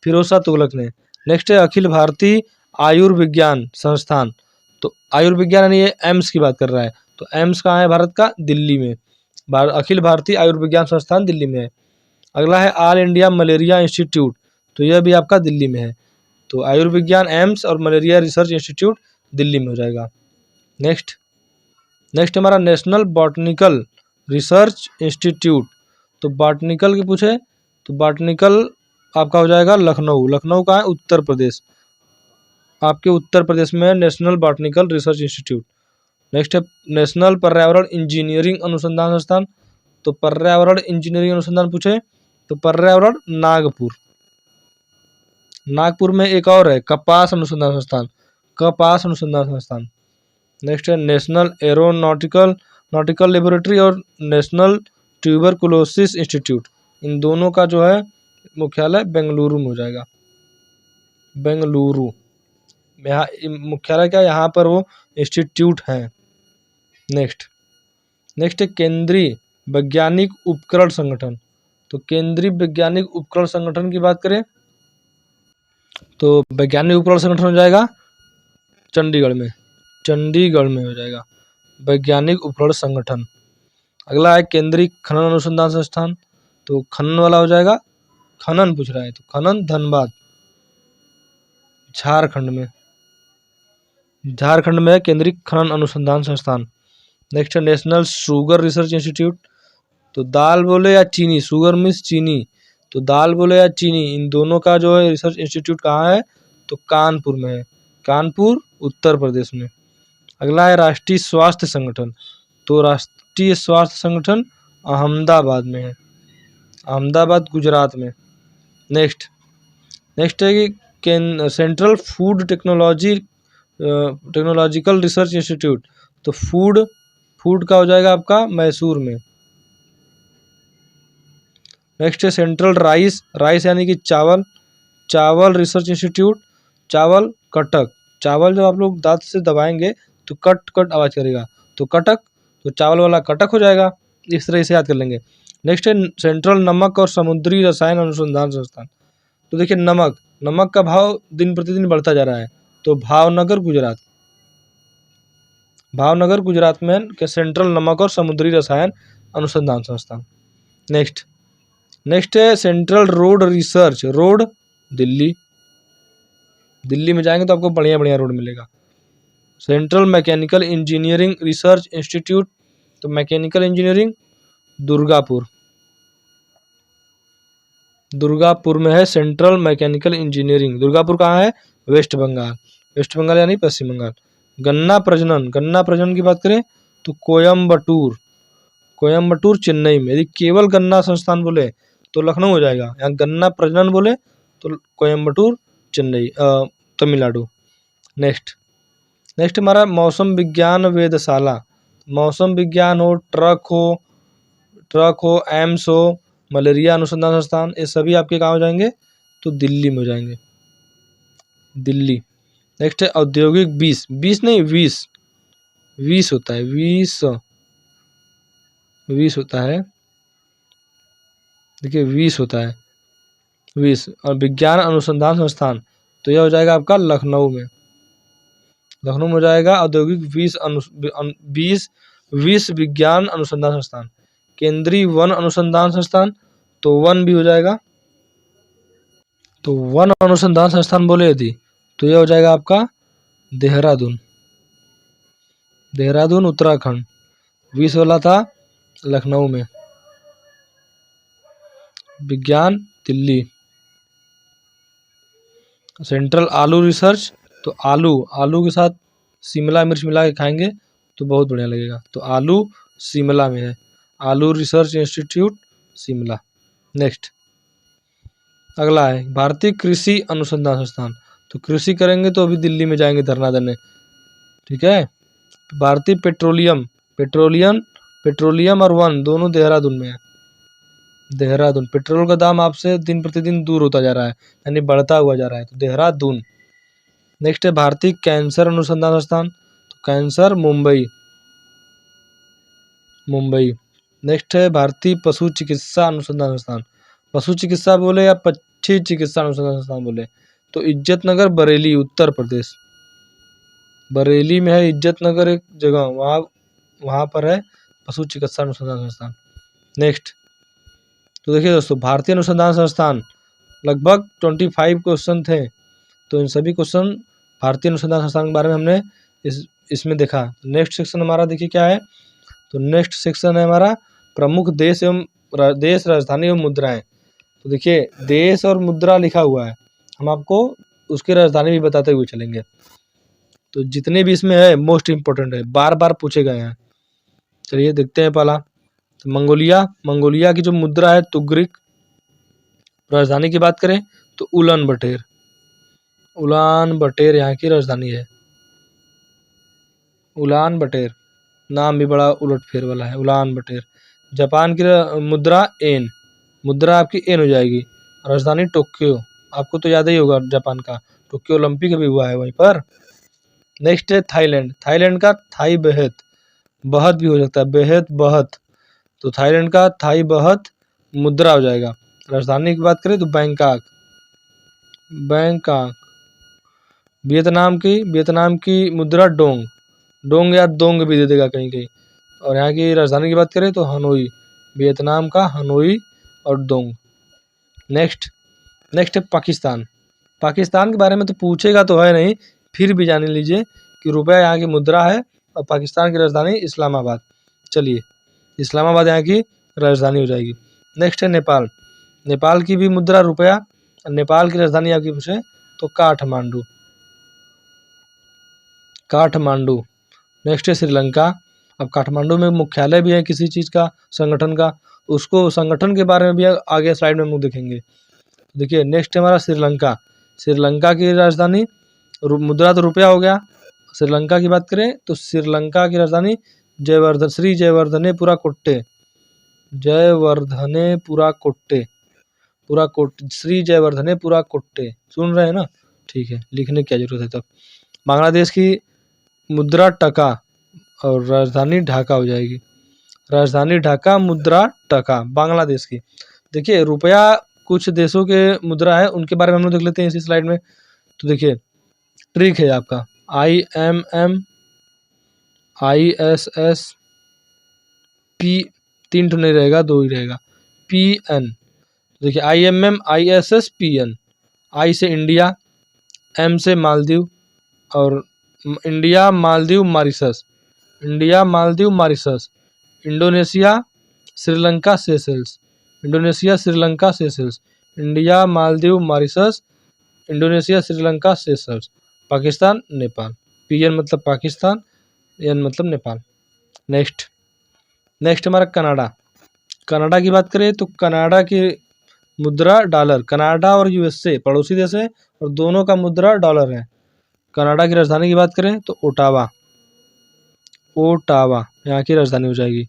फिरोज शाह तुगलक ने। नेक्स्ट है अखिल भारतीय आयुर्विज्ञान संस्थान। तो आयुर्विज्ञान यानी ये एम्स की बात कर रहा है। तो एम्स कहाँ है भारत का? दिल्ली में। अखिल भारतीय आयुर्विज्ञान संस्थान दिल्ली में है। अगला है ऑल इंडिया मलेरिया इंस्टीट्यूट। तो यह भी आपका दिल्ली में है। तो आयुर्विज्ञान एम्स और मलेरिया रिसर्च इंस्टीट्यूट दिल्ली में हो जाएगा। नेक्स्ट हमारा नेशनल बॉटनिकल रिसर्च इंस्टीट्यूट। तो बॉटनिकल के पूछे तो बॉटनिकल आपका हो जाएगा लखनऊ। लखनऊ का है उत्तर प्रदेश, आपके उत्तर प्रदेश में national botanical research institute. Next है नेशनल पर्यावरण इंजीनियरिंग अनुसंधान संस्थान। तो पर्यावरण इंजीनियरिंग अनुसंधान पूछे तो पर्यावरण नागपुर। नागपुर में एक और है कपास अनुसंधान संस्थान, कपास अनुसंधान संस्थान। नेक्स्ट है नेशनल एरोनॉटिकल लेबोरेटरी और नेशनल ट्यूबरकुलोसिस इंस्टीट्यूट। इन दोनों का जो है मुख्यालय बेंगलुरु में हो जाएगा। बेंगलुरु यहाँ मुख्यालय क्या, यहाँ पर वो इंस्टीट्यूट है। नेक्स्ट है केंद्रीय वैज्ञानिक उपकरण संगठन। तो केंद्रीय वैज्ञानिक उपकरण संगठन की बात करें तो वैज्ञानिक उपकरण संगठन हो जाएगा चंडीगढ़ में हो जाएगा वैज्ञानिक उपकरण संगठन। अगला है केंद्रीय खनन अनुसंधान संस्थान। तो खनन वाला हो जाएगा, खनन पूछ रहा है तो खनन धनबाद, झारखंड में है केंद्रीय खनन अनुसंधान संस्थान। नेक्स्ट है नेशनल शुगर रिसर्च इंस्टीट्यूट। तो दाल बोले या चीनी, शुगर मीन्स चीनी, तो दाल बोले या चीनी, इन दोनों का जो है रिसर्च इंस्टीट्यूट कहाँ है? तो कानपुर में है, कानपुर उत्तर प्रदेश में। अगला है राष्ट्रीय स्वास्थ्य संगठन। तो राष्ट्रीय स्वास्थ्य संगठन अहमदाबाद में है, अहमदाबाद गुजरात में। नेक्स्ट है कि central food technological research institute. तो फूड का हो जाएगा आपका मैसूर में। नेक्स्ट है सेंट्रल राइस यानी कि चावल रिसर्च इंस्टीट्यूट। चावल कटक, चावल जब आप लोग दांत से दबाएंगे तो कट आवाज़ करेगा, तो कटक, तो चावल वाला कटक हो जाएगा। इस तरह से याद कर लेंगे। नेक्स्ट है सेंट्रल नमक और समुद्री रसायन अनुसंधान संस्थान। तो देखिए नमक का भाव दिन प्रतिदिन बढ़ता जा रहा है, तो भावनगर गुजरात में के सेंट्रल नमक और समुद्री रसायन अनुसंधान संस्थान। नेक्स्ट है central road research, road Delhi में जाएंगे तो आपको बढ़िया रोड मिलेगा। Central mechanical engineering research institute. तो मैकेनिकल इंजीनियरिंग दुर्गापुर में है सेंट्रल मैकेनिकल इंजीनियरिंग। दुर्गापुर कहाँ है? वेस्ट बंगाल यानी पश्चिम बंगाल। गन्ना प्रजनन की बात करें तो कोयम्बटूर चेन्नई में। यदि केवल गन्ना संस्थान बोले तो लखनऊ हो जाएगा, यहाँ गन्ना प्रजनन बोले तो कोयम्बटूर चेन्नई तमिलनाडु। नेक्स्ट हमारा मौसम विज्ञान वेधशाला। मौसम विज्ञान हो, ट्रक हो, एम्स हो, मलेरिया अनुसंधान संस्थान, ये सभी आपके कहाँ हो जाएंगे? तो दिल्ली में हो जाएंगे, दिल्ली। नेक्स्ट है औद्योगिक 20, 20 नहीं 20, 20 होता है, 20 20 होता है, देखिए 20 होता है 20। और विज्ञान अनुसंधान संस्थान, तो यह हो जाएगा आपका लखनऊ में, लखनऊ में हो जाएगा औद्योगिक 20 20 विज्ञान अनुसंधान संस्थान। केंद्रीय वन अनुसंधान संस्थान, तो वन भी हो जाएगा, तो वन अनुसंधान संस्थान बोले यदि तो यह हो जाएगा आपका देहरादून, देहरादून उत्तराखंड। 20 वाला था लखनऊ में। विज्ञान दिल्ली। सेंट्रल आलू रिसर्च, तो आलू, आलू के साथ शिमला मिर्च मिला के खाएंगे तो बहुत बढ़िया लगेगा, तो आलू शिमला में है, आलू रिसर्च इंस्टीट्यूट शिमला। नेक्स्ट अगला है भारतीय कृषि अनुसंधान संस्थान, तो कृषि करेंगे तो अभी दिल्ली में जाएंगे धरना देने, ठीक है। भारतीय पेट्रोलियम, पेट्रोलियम और वन दोनों देहरादून में है, देहरादून। पेट्रोल का दाम आपसे दिन प्रतिदिन दूर होता जा रहा है, यानी बढ़ता हुआ जा रहा है, तो देहरादून। नेक्स्ट है भारतीय कैंसर अनुसंधान संस्थान, तो कैंसर मुंबई, मुंबई। नेक्स्ट है भारतीय पशु चिकित्सा अनुसंधान संस्थान, पशु चिकित्सा बोले या पक्षी चिकित्सा अनुसंधान संस्थान बोले, तो इज्जत नगर बरेली उत्तर प्रदेश, बरेली में है इज्जत नगर एक जगह, वहाँ पर है पशु चिकित्सा अनुसंधान संस्थान। नेक्स्ट तो देखिए दोस्तों, भारतीय अनुसंधान संस्थान लगभग 25 क्वेश्चन थे, तो इन सभी क्वेश्चन भारतीय अनुसंधान संस्थान के बारे में हमने इसमें देखा। नेक्स्ट सेक्शन हमारा देखिए क्या है, तो नेक्स्ट सेक्शन है हमारा प्रमुख देश एवं देश राजधानी एवं मुद्राएं। तो देखिए देश और मुद्रा लिखा हुआ है, हम आपको उसकी राजधानी भी बताते हुए चलेंगे। तो जितने भी इसमें है मोस्ट इम्पोर्टेंट है, बार बार पूछे गए हैं। चलिए देखते हैं पहला, तो मंगोलिया, मंगोलिया की जो मुद्रा है तुगरिक। राजधानी की बात करें तो उलान बटेर, उलान बटेर यहाँ की राजधानी है, उलान बटेर। नाम भी बड़ा उलट फेर वाला है, उलान बटेर। जापान की मुद्रा एन, मुद्रा आपकी एन हो जाएगी। राजधानी टोक्यो, आपको तो याद ही होगा जापान का, टोक्यो ओलंपिक भी हुआ है वहीं पर। नेक्स्ट है थाईलैंड, थाईलैंड का थाई बेहत, बहत भी हो सकता है, बेहत बहत, तो थाईलैंड का थाई बहत मुद्रा हो जाएगा। राजधानी की बात करें तो बैंकॉक, बैंकॉक। वियतनाम की मुद्रा डोंग, डोंग या दोंग भी दे देगा कहीं कहीं। और यहाँ की राजधानी की बात करें तो हनोई, वियतनाम का हनोई और डोंग। नेक्स्ट है पाकिस्तान, पाकिस्तान के बारे में तो पूछेगा तो है नहीं, फिर भी जान लीजिए कि रुपया यहाँ की मुद्रा है और पाकिस्तान की राजधानी इस्लामाबाद। चलिए इस्लामाबाद यहाँ की राजधानी हो जाएगी। नेक्स्ट है नेपाल, नेपाल की भी मुद्रा रुपया, नेपाल की राजधानी आपकी पूछे तो काठमांडू, काठमांडू। नेक्स्ट है श्रीलंका, अब काठमांडू में मुख्यालय भी है किसी चीज़ का, संगठन का, उसको संगठन के बारे में भी आगे स्लाइड में हम लोग देखेंगे। देखिए नेक्स्ट है हमारा श्रीलंका, श्रीलंका की राजधानी, मुद्रा तो रुपया हो गया। श्रीलंका की बात करें तो श्रीलंका की राजधानी जयवर्धन, श्री जयवर्धनेपुरा कोट्टे, जयवर्धनेपुरा कोट्टे, पूरा कोट्टे, श्री जयवर्धनेपुरा कोट्टे। सुन रहे हैं ना, ठीक है, लिखने की क्या जरूरत है तब। बांग्लादेश की मुद्रा टका और राजधानी ढाका हो जाएगी, राजधानी ढाका, मुद्रा टका बांग्लादेश की। देखिए रुपया कुछ देशों के मुद्रा है, उनके बारे में हम लोग देख लेते हैं इसी स्लाइड में। तो देखिए ट्रिक है आपका IMM, ISS, P, 3 तो नहीं रहेगा, 2 ही रहेगा, PN। देखिए IMM, ISS, PN। I से इंडिया, M से मालदीव, और India Maldives Mauritius, India Maldives Mauritius. Indonesia Sri Lanka Seychelles, Indonesia Sri Lanka Seychelles. India Maldives Mauritius, Indonesia Sri Lanka Seychelles. Pakistan Nepal, PN मतलब पाकिस्तान, N मतलब नेपाल। नेक्स्ट हमारा कनाडा, कनाडा की बात करें तो कनाडा की मुद्रा डॉलर, कनाडा और USA पड़ोसी देश है और दोनों का मुद्रा डॉलर है। कनाडा की राजधानी की बात करें तो ओटावा, ओटावा यहाँ की राजधानी हो जाएगी।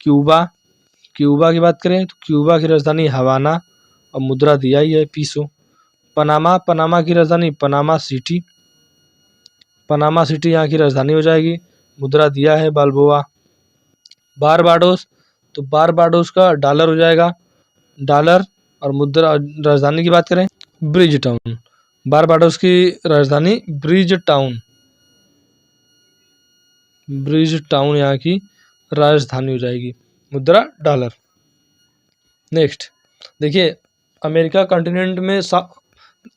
क्यूबा, क्यूबा की बात करें तो क्यूबा की राजधानी हवाना और मुद्रा दिया ही है पीसो। पनामा, पनामा की राजधानी पनामा सिटी। पनामा सिटी यहाँ की राजधानी हो जाएगी, मुद्रा दिया है बाल्बोआ। बारबाडोस, तो बारबाडोस का डॉलर हो जाएगा, डॉलर। और मुद्रा राजधानी की बात करें ब्रिज टाउन, बारबाडोस की राजधानी ब्रिज टाउन, ब्रिज टाउन यहाँ की राजधानी हो जाएगी, मुद्रा डॉलर। नेक्स्ट देखिए, अमेरिका कॉन्टिनेंट में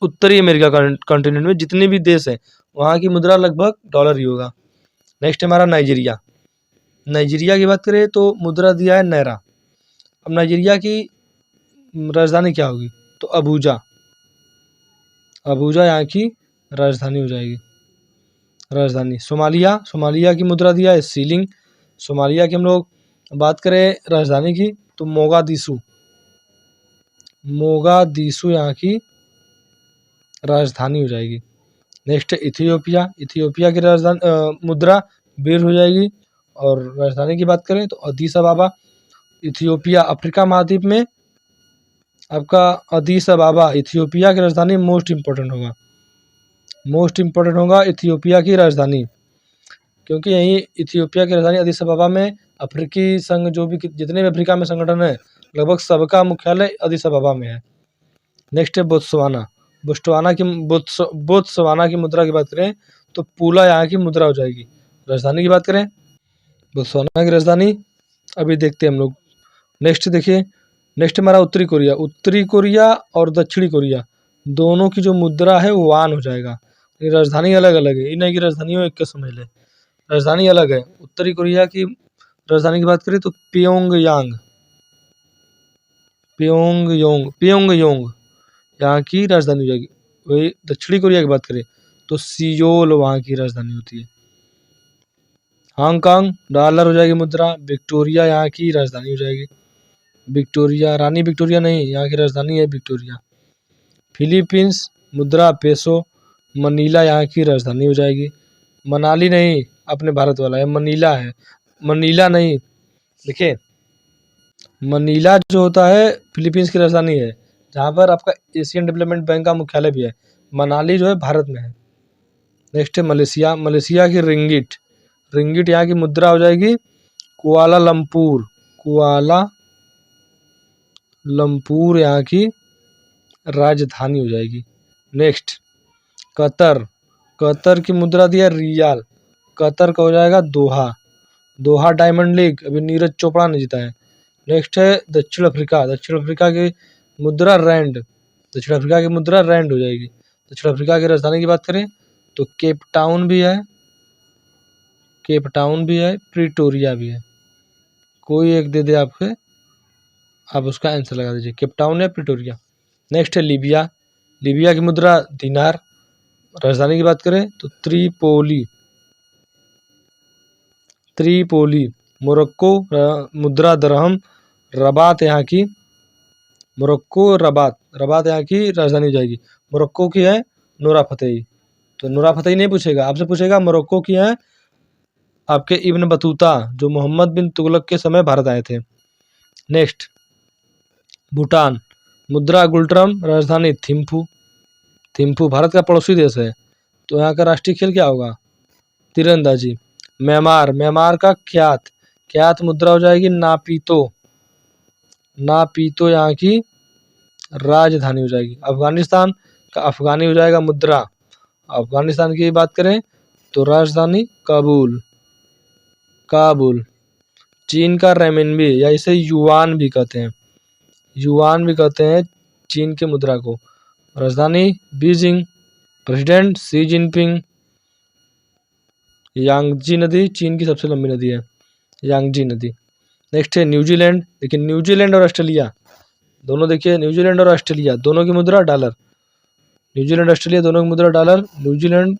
उत्तरी अमेरिका कॉन्टिनेंट में जितने भी देश हैं वहाँ की मुद्रा लगभग डॉलर ही होगा। नेक्स्ट हमारा नाइजीरिया, नाइजीरिया की बात करें तो मुद्रा दिया है नायरा। अब नाइजीरिया की राजधानी क्या होगी, तो अबूजा, अबूजा यहाँ की राजधानी हो जाएगी, राजधानी। सोमालिया, सोमालिया की मुद्रा दिया है सीलिंग। सोमालिया की हम लोग बात करें राजधानी की तो मोगादिशु, मोगादिशु यहाँ की राजधानी हो जाएगी। नेक्स्ट इथियोपिया, इथियोपिया की राजधानी मुद्रा बीर हो जाएगी। और राजधानी की बात करें तो अदीस अबाबा। इथियोपिया अफ्रीका महाद्वीप में आपका अदीस अबाबा इथियोपिया की राजधानी मोस्ट इम्पोर्टेंट होगा, मोस्ट इम्पोर्टेंट होगा इथियोपिया की राजधानी, क्योंकि यही इथियोपिया की राजधानी अदीस अबाबा में अफ्रीकी संघ जो भी जितने भी अफ्रीका में संगठन है लगभग सबका मुख्यालय अदीस अबाबा में है। नेक्स्ट है बोत्सवाना, बोत्सवाना की मुद्रा की बात करें तो पूला यहाँ की मुद्रा हो जाएगी। राजधानी की बात करें बोत्सवाना की राजधानी अभी देखते हैं हम लोग। नेक्स्ट देखिए, नेक्स्ट हमारा उत्तरी कोरिया, उत्तरी कोरिया और दक्षिणी कोरिया दोनों की जो मुद्रा है वो वान हो जाएगा। ये राजधानी अलग अलग है, इन की राजधानियों एक समझ ले, राजधानी अलग है। उत्तरी कोरिया की राजधानी की बात करें तो प्योंगयांग, प्योंगयोंग यहाँ की राजधानी हो जाएगी। वही दक्षिणी कोरिया की बात करें तो सियोल वहाँ की राजधानी होती है। हांगकांग डॉलर हो जाएगी मुद्रा। विक्टोरिया यहाँ की राजधानी हो जाएगी, विक्टोरिया, रानी विक्टोरिया नहीं, यहाँ की राजधानी है विक्टोरिया। फिलीपींस मुद्रा पेसो, मनीला यहाँ की राजधानी हो जाएगी। मनाली नहीं, अपने भारत वाला है, मनीला है, मनीला नहीं। देखिए मनीला जो होता है फिलीपींस की राजधानी है, जहाँ पर आपका एशियन डेवलपमेंट बैंक का मुख्यालय भी है। मनाली जो है भारत में है। नेक्स्ट है मलेशिया, मलेशिया की रिंगिट, रिंगिट यहाँ की मुद्रा हो जाएगी कुआलालंपुर, कुआलालंपुर यहाँ की राजधानी हो जाएगी। नेक्स्ट कतर, कतर की मुद्रा दिया रियाल, कतर का हो जाएगा दोहा, दोहा डायमंड लीग अभी नीरज चोपड़ा ने जीता है। नेक्स्ट है दक्षिण अफ्रीका, दक्षिण अफ्रीका की मुद्रा रैंड, दक्षिण अफ्रीका की मुद्रा रैंड हो जाएगी। दक्षिण अफ्रीका की राजधानी की बात करें तो केप टाउन भी है, केप टाउन भी है, प्रिटोरिया भी है, कोई एक दे दे आपके, आप उसका आंसर लगा दीजिए, केप टाउन या प्रिटोरिया। नेक्स्ट है लीबिया, लीबिया की मुद्रा दिनार। राजधानी की बात करें तो त्रिपोली, त्रिपोली। मोरक्को मुद्रा दरहम, रबात यहाँ की, मोरक्को रबात, रबात यहाँ की राजधानी हो जाएगी। मोरक्को की है नूरा फतेही, तो नूरा फतेही नहीं पूछेगा, आपसे पूछेगा मोरक्को की है आपके इब्न बतूता जो मोहम्मद बिन तुगलक के समय भारत आए थे। नेक्स्ट भूटान, मुद्रा गुल्ट्रम, राजधानी थिम्फू, थिम्फू भारत का पड़ोसी देश है, तो यहाँ का राष्ट्रीय खेल क्या होगा, तीरंदाजी। म्यांमार, म्यांमार का क्यात, क्यात मुद्रा हो जाएगी नापीतो, नापीतो यहाँ की राजधानी हो जाएगी। अफगानिस्तान का अफगानी हो जाएगा मुद्रा, अफगानिस्तान की बात करें तो राजधानी काबुल, काबुल। चीन का रेमिनबी या इसे युआन भी कहते हैं, युआन भी कहते हैं चीन के मुद्रा को, राजधानी Beijing. President Xi Jinping. Yangtze नदी चीन की सबसे लंबी नदी है, यांगजी नदी। नेक्स्ट है न्यूजीलैंड, देखिए न्यूजीलैंड और ऑस्ट्रेलिया दोनों, देखिए न्यूजीलैंड और ऑस्ट्रेलिया दोनों की मुद्रा डॉलर, न्यूजीलैंड ऑस्ट्रेलिया दोनों की मुद्रा डॉलर। न्यूजीलैंड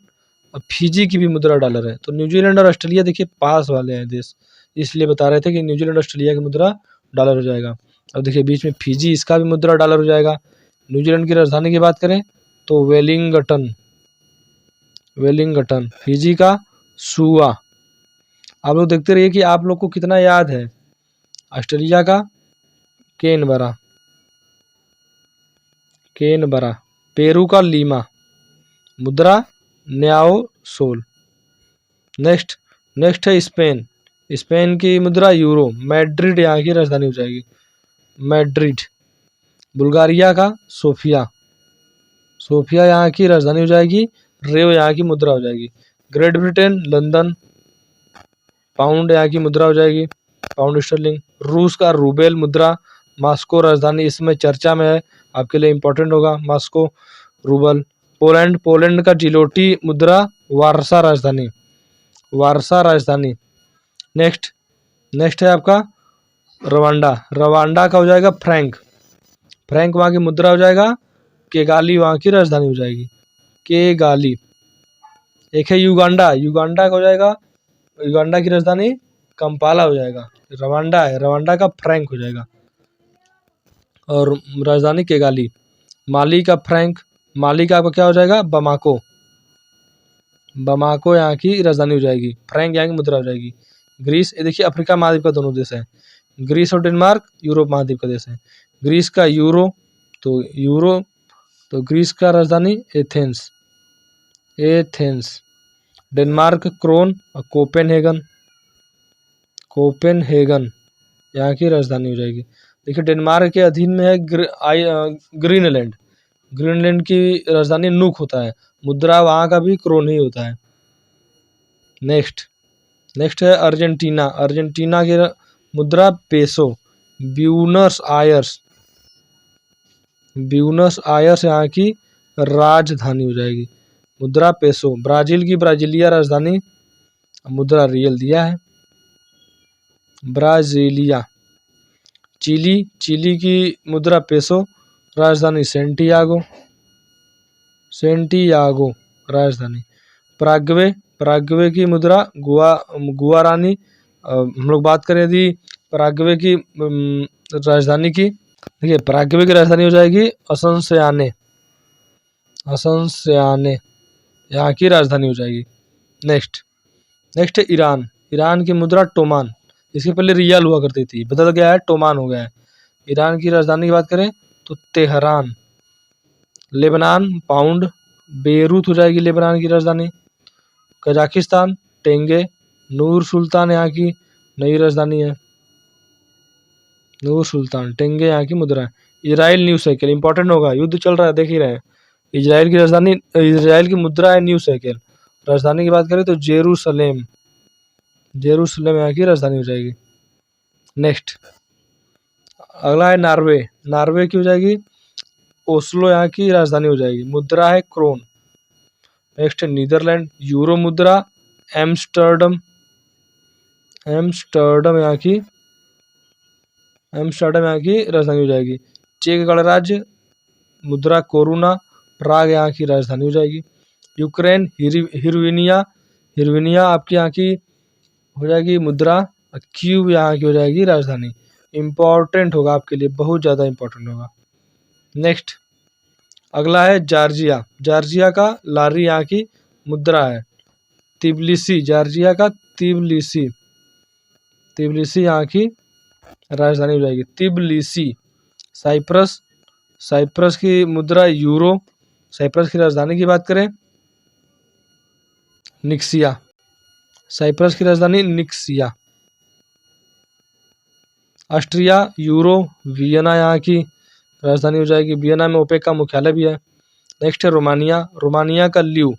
और फिजी की भी मुद्रा डॉलर है, तो न्यूजीलैंड और ऑस्ट्रेलिया देखिए पास वाले हैं देश, इसलिए बता रहे थे कि न्यूजीलैंड ऑस्ट्रेलिया की मुद्रा डॉलर हो जाएगा। अब देखिए बीच में फिजी, इसका भी मुद्रा डॉलर हो जाएगा। न्यूजीलैंड की राजधानी की बात करें तो वेलिंगटन, वेलिंगटन। फिजी का सुआ। आप लोग देखते रहिए कि आप लोग को कितना याद है। ऑस्ट्रेलिया का केनबरा, केनबरा। पेरू का लीमा, मुद्रा न्याओ सोल, नेक्स्ट नेक्स्ट है स्पेन। स्पेन की मुद्रा यूरो। मैड्रिड यहाँ की राजधानी हो जाएगी, मैड्रिड। बुल्गारिया का सोफिया। सोफिया यहाँ की राजधानी हो जाएगी, रेव यहाँ की मुद्रा हो जाएगी। Great Britain London. पाउंड यहाँ की मुद्रा हो जाएगी, पाउंड स्टर्लिंग। रूस का रूबेल मुद्रा। मॉस्को राजधानी इसमें चर्चा में है, आपके लिए इंपॉर्टेंट होगा मॉस्को रूबल। पोलैंड, पोलैंड का जिलोटी मुद्रा। वारसा राजधानी, वारसा राजधानी। नेक्स्ट नेक्स्ट है आपका रवांडा। रवांडा का हो जाएगा फ्रैंक। फ्रैंक वहाँ की मुद्रा हो जाएगा। केगाली वहाँ की राजधानी हो जाएगी, केगाली। एक है युगांडा। युगांडा का हो जाएगा, युगांडा की राजधानी कंपाला हो जाएगा। रवांडा है, रवांडा का फ्रैंक हो जाएगा और राजधानी केगाली। माली का फ्रैंक। माली का आपका क्या हो जाएगा, बमाको। बमाको यहाँ की राजधानी हो जाएगी, फ्रैंक यहाँ की मुद्रा हो जाएगी। ग्रीस, ये देखिए अफ्रीका महाद्वीप का दोनों देश है। ग्रीस और डेनमार्क यूरोप महाद्वीप का देश है। ग्रीस का यूरो, तो यूरो, तो ग्रीस का राजधानी एथेंस, एथेंस। डेनमार्क क्रोन और कोपेनहेगन, कोपेनहेगन यहाँ की राजधानी हो जाएगी। देखिए डेनमार्क के अधीन में है ग्रीनलैंड। ग्रीनलैंड की राजधानी नुक होता है, मुद्रा वहाँ का भी क्रोन ही होता है। नेक्स्ट नेक्स्ट है अर्जेंटीना। अर्जेंटीना की मुद्रा peso. Buenos Aires, Buenos Aires यहाँ की राजधानी हो जाएगी, मुद्रा पेसो। ब्राजील की ब्राजीलिया राजधानी, मुद्रा रियल दिया है, ब्राजीलिया। चिली, चिली की मुद्रा पेसो, राजधानी सेंटियागो, सेंटियागो राजधानी। पराग्वे, पराग्वे की मुद्रा गुआरानी। हम लोग बात करें यदि पराग्वे की राजधानी की, देखिए पराग्वे की राजधानी हो जाएगी असंस्याने, असंस्याने यहाँ की राजधानी हो जाएगी। नेक्स्ट नेक्स्ट है ईरान। ईरान की मुद्रा टोमान। इसके पहले रियाल हुआ करती थी, बदल गया है, टोमान हो गया है। ईरान की राजधानी की बात करें तो तेहरान। लेबनान पाउंड, बेरूत हो जाएगी लेबनान की राजधानी। कजाकिस्तान टेंगे। नूर सुल्तान यहाँ की नई राजधानी है, नूर सुल्तान। टेंगे यहाँ की मुद्रा है। इजराइल न्यू साइकिल, इंपॉर्टेंट होगा, युद्ध चल रहा है देख ही रहे हैं। इजराइल की राजधानी, इजराइल की मुद्रा है न्यू साइकिल। राजधानी की बात करें तो जेरूसलेम, जेरूसलेम यहाँ की राजधानी हो जाएगी। नेक्स्ट अगला है नॉर्वे। नॉर्वे की हो जाएगी ओस्लो यहाँ की राजधानी हो जाएगी, मुद्रा है क्रोन। नेक्स्ट है नीदरलैंड। यूरो मुद्रा एम्स्टर्डम, एम्स्टर्डम यहाँ की, एम्स्टर्डम यहाँ की राजधानी हो जाएगी। चेक गणराज्य मुद्रा कोरुना, प्राग यहाँ की राजधानी हो जाएगी। यूक्रेन हिरविनिया, हिरविनिया आपकी यहाँ की हो जाएगी मुद्रा, क्यूब यहाँ की हो जाएगी राजधानी। इंपॉर्टेंट होगा आपके लिए, बहुत ज़्यादा इंपॉर्टेंट होगा। नेक्स्ट अगला है जॉर्जिया। जॉर्जिया का लारी यहाँ की मुद्रा है। तिब्लिसी, जॉर्जिया का तिब्लिसी, तिब्लिसी यहाँ की राजधानी हो जाएगी, तिब्लिसी। साइप्रस, साइप्रस की मुद्रा यूरो। साइप्रस की राजधानी की बात करें निक्सिया, साइप्रस की राजधानी निक्सिया। ऑस्ट्रिया यूरो, वियना यहाँ की राजधानी हो जाएगी, वियना में ओपेक का मुख्यालय भी है। नेक्स्ट है रोमानिया। रोमानिया का ल्यू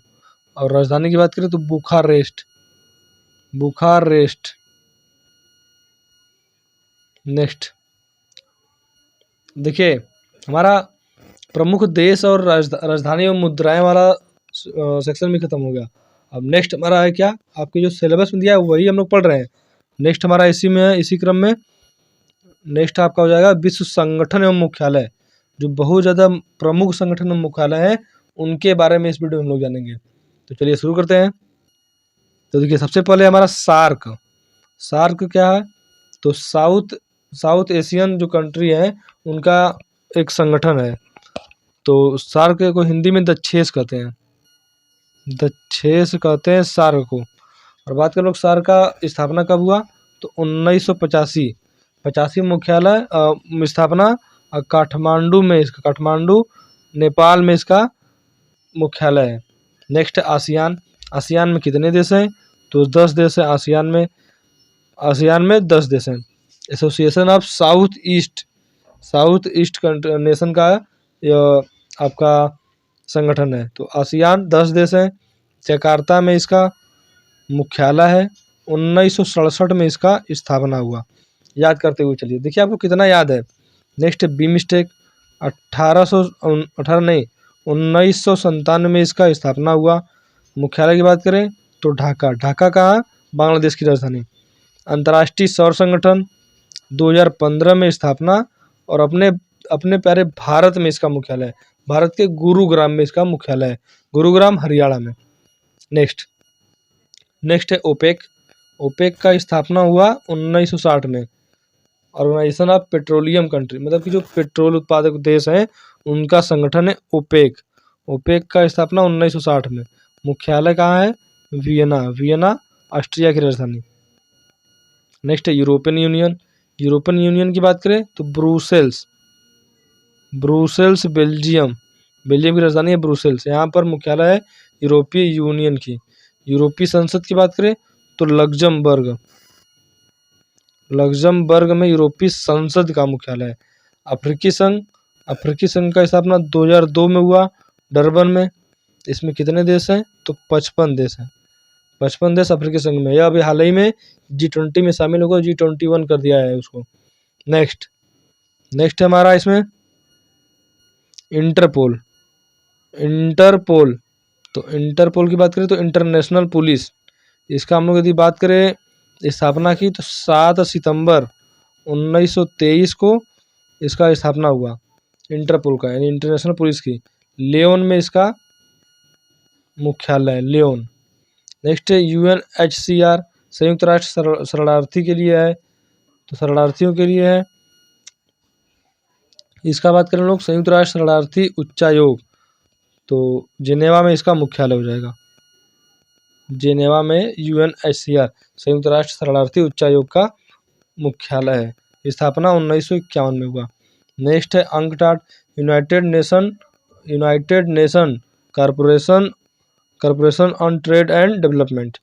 और राजधानी की बात करें तो बुखारेस्ट, बुखारेस्ट। नेक्स्ट देखिए हमारा प्रमुख देश और राजधानी और मुद्राएं वाला सेक्शन भी खत्म हो गया। अब नेक्स्ट हमारा है क्या, आपके जो सिलेबस में दिया है वही हम लोग पढ़ रहे हैं। नेक्स्ट हमारा इसी में है, इसी क्रम में नेक्स्ट आपका हो जाएगा विश्व संगठन एवं मुख्यालय। जो बहुत ज़्यादा प्रमुख संगठन एवं मुख्यालय हैं उनके बारे में इस वीडियो में हम लोग जानेंगे। तो चलिए शुरू करते हैं। तो देखिए सबसे पहले हमारा सार्क। सार्क क्या है, तो साउथ एशियन जो कंट्री है उनका एक संगठन है। तो सार्क को हिंदी में दक्षेस कहते हैं, दक्षेस कहते हैं सार्क को। और बात करें लोग सार्क का स्थापना कब हुआ, तो 1985 मुख्यालय स्थापना काठमांडू में, इसका काठमांडू नेपाल में इसका मुख्यालय है। Next ASEAN. आसियान में कितने देश हैं, तो 10 देश हैं आसियान में। आसियान में 10 देश हैं। Association of south east nation का यह आपका संगठन है। तो आसियान 10 देश हैं। जकार्ता में इसका मुख्यालय है। 1967 में इसका स्थापना हुआ। याद करते हुए चलिए, देखिए आपको कितना याद है। नेक्स्ट बिमस्टेक 1997 में इसका स्थापना हुआ। मुख्यालय की बात करें तो ढाका कहाँ, बांग्लादेश की राजधानी। अंतर्राष्ट्रीय सौर संगठन 2015 में स्थापना और अपने प्यारे भारत में इसका मुख्यालय है। भारत के गुरुग्राम में इसका मुख्यालय है, गुरुग्राम हरियाणा में। नेक्स्ट है ओपेक का स्थापना हुआ 1960 में। ऑर्गेनाइजेशन ऑफ पेट्रोलियम कंट्री, मतलब कि जो पेट्रोल उत्पादक देश हैं उनका संगठन है ओपेक का स्थापना 1960 में। मुख्यालय कहाँ है, वियना ऑस्ट्रिया की राजधानी। नेक्स्ट है यूरोपियन यूनियन की बात करें तो ब्रुसेल्स बेल्जियम की राजधानी है ब्रुसेल्स। यहाँ पर मुख्यालय है यूरोपीय यूनियन की। यूरोपीय संसद की बात करें तो लग्जमबर्ग में यूरोपीय संसद का मुख्यालय है। अफ्रीकी संघ का स्थापना 2002 में हुआ डरबन में। इसमें कितने देश हैं तो 55 देश हैं। 55 देश अफ्रीकी संघ में। यह अभी हाल ही में G20 में शामिल होगा, G21 कर दिया है उसको। नेक्स्ट हमारा इसमें इंटरपोल। तो इंटरपोल की बात करें तो इंटरनेशनल पुलिस। इसका हम लोग यदि बात करें स्थापना की तो 7 सितंबर 1923 को इसका स्थापना हुआ इंटरपोल का, यानी इंटरनेशनल पुलिस की। लियोन में इसका मुख्यालय है, लियोन। नेक्स्ट है UNHCR, संयुक्त राष्ट्र शरणार्थी के लिए है, तो शरणार्थियों के लिए है। इसका बात करें लोग संयुक्त राष्ट्र शरणार्थी उच्चायोग, तो जिनेवा में इसका मुख्यालय हो जाएगा। जिनेवा में UNHCR संयुक्त राष्ट्र शरणार्थी उच्चायोग का मुख्यालय है। स्थापना 1951 में हुआ। नेक्स्ट है UNCTAD, United nation corporation on trade and development,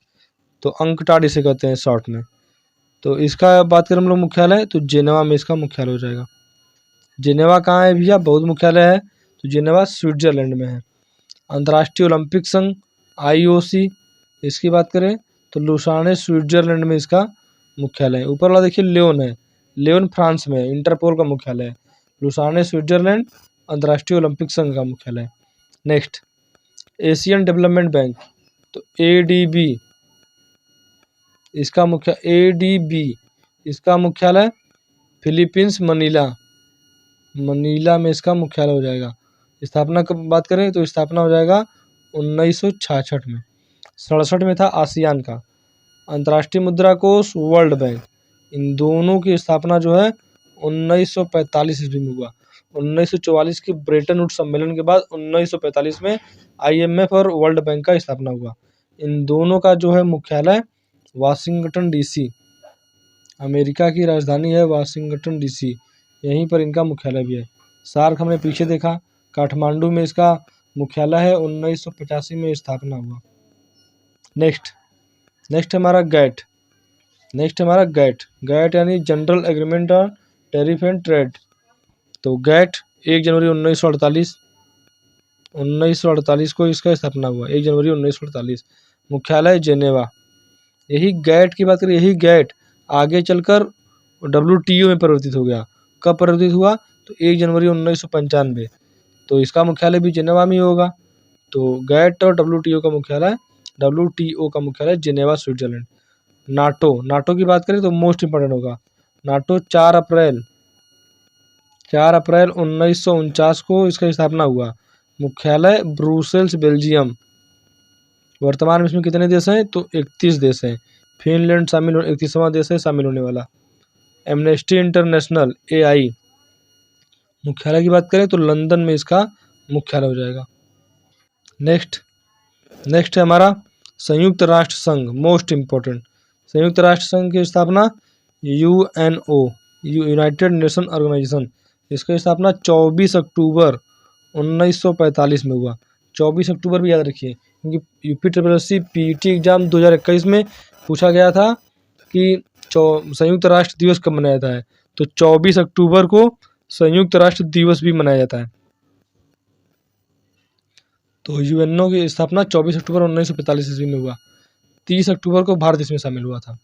तो अंकटाड इसे कहते हैं शॉर्ट में। तो इसका बात करें हम लोग मुख्यालय तो जिनेवा में इसका मुख्यालय हो जाएगा। जिनेवा कहाँ है भैया, बहुत मुख्यालय है, तो जिनेवा स्विट्जरलैंड में है। अंतर्राष्ट्रीय ओलंपिक संघ IOC, इसकी बात करें तो लुसाने स्विट्जरलैंड में इसका मुख्यालय है। ऊपर वाला देखिए लियोन है, लियोन फ्रांस में। इंटरपोल का मुख्यालय है लुसाने स्विट्जरलैंड, अंतर्राष्ट्रीय ओलंपिक संघ का मुख्यालय। नेक्स्ट एशियन डेवलपमेंट बैंक, तो ADB इसका मुख्यालय फिलीपींस मनीला में इसका मुख्यालय हो जाएगा। स्थापना की बात करें तो स्थापना हो जाएगा 1966 में। 67 में था आसियान का। अंतर्राष्ट्रीय मुद्रा कोष, वर्ल्ड बैंक, इन दोनों की स्थापना जो है 1945 ईस्वी में हुआ। 1944 के ब्रेटन वुड्स सम्मेलन के बाद 1945 में IMF और वर्ल्ड बैंक का स्थापना हुआ। इन दोनों का जो है मुख्यालय वाशिंगटन DC, अमेरिका की राजधानी है वाशिंगटन DC, यहीं पर इनका मुख्यालय भी है। सार्क हमने पीछे देखा, काठमांडू में इसका मुख्यालय है, 1985 में स्थापना हुआ। नेक्स्ट हमारा गैट यानी general agreement on tariff and trade. तो गैट 1 जनवरी 1948 को इसका स्थापना हुआ, 1 जनवरी 1948। मुख्यालय जेनेवा। यही गैट की बात करें, यही गैट आगे चलकर WTO में परिवर्तित हो गया। कब परिवर्तित हुआ तो 1 जनवरी 1995, तो इसका मुख्यालय भी जेनेवा में होगा। तो गैट और WTO का मुख्यालय जेनेवा स्विट्जरलैंड। नाटो की बात करें तो मोस्ट इंपॉर्टेंट होगा। नाटो 4 अप्रैल 1949 को इसका स्थापना हुआ। मुख्यालय ब्रुसेल्स बेल्जियम। वर्तमान में इसमें कितने देश हैं तो 31 देश हैं। फिनलैंड 31वां देश है शामिल होने वाला। एमनेस्टी इंटरनेशनल AI, मुख्यालय की बात करें तो लंदन में इसका मुख्यालय हो जाएगा। नेक्स्ट है हमारा संयुक्त राष्ट्र संघ, मोस्ट इंपॉर्टेंट। संयुक्त राष्ट्र संघ की स्थापना UNO, यूनाइटेड नेशन ऑर्गेनाइजेशन, इसकी स्थापना 24 अक्टूबर 1945 में हुआ। 24 अक्टूबर भी याद रखिए, क्योंकि UP triple S C PT exam 2021 में पूछा गया था कि संयुक्त राष्ट्र दिवस कब मनाया जाता है, तो 24 अक्टूबर को संयुक्त राष्ट्र दिवस भी मनाया जाता है। तो यूएनओ की स्थापना 24 अक्टूबर 1945 ईस्वी में हुआ। 30 अक्टूबर को भारत इसमें शामिल हुआ था।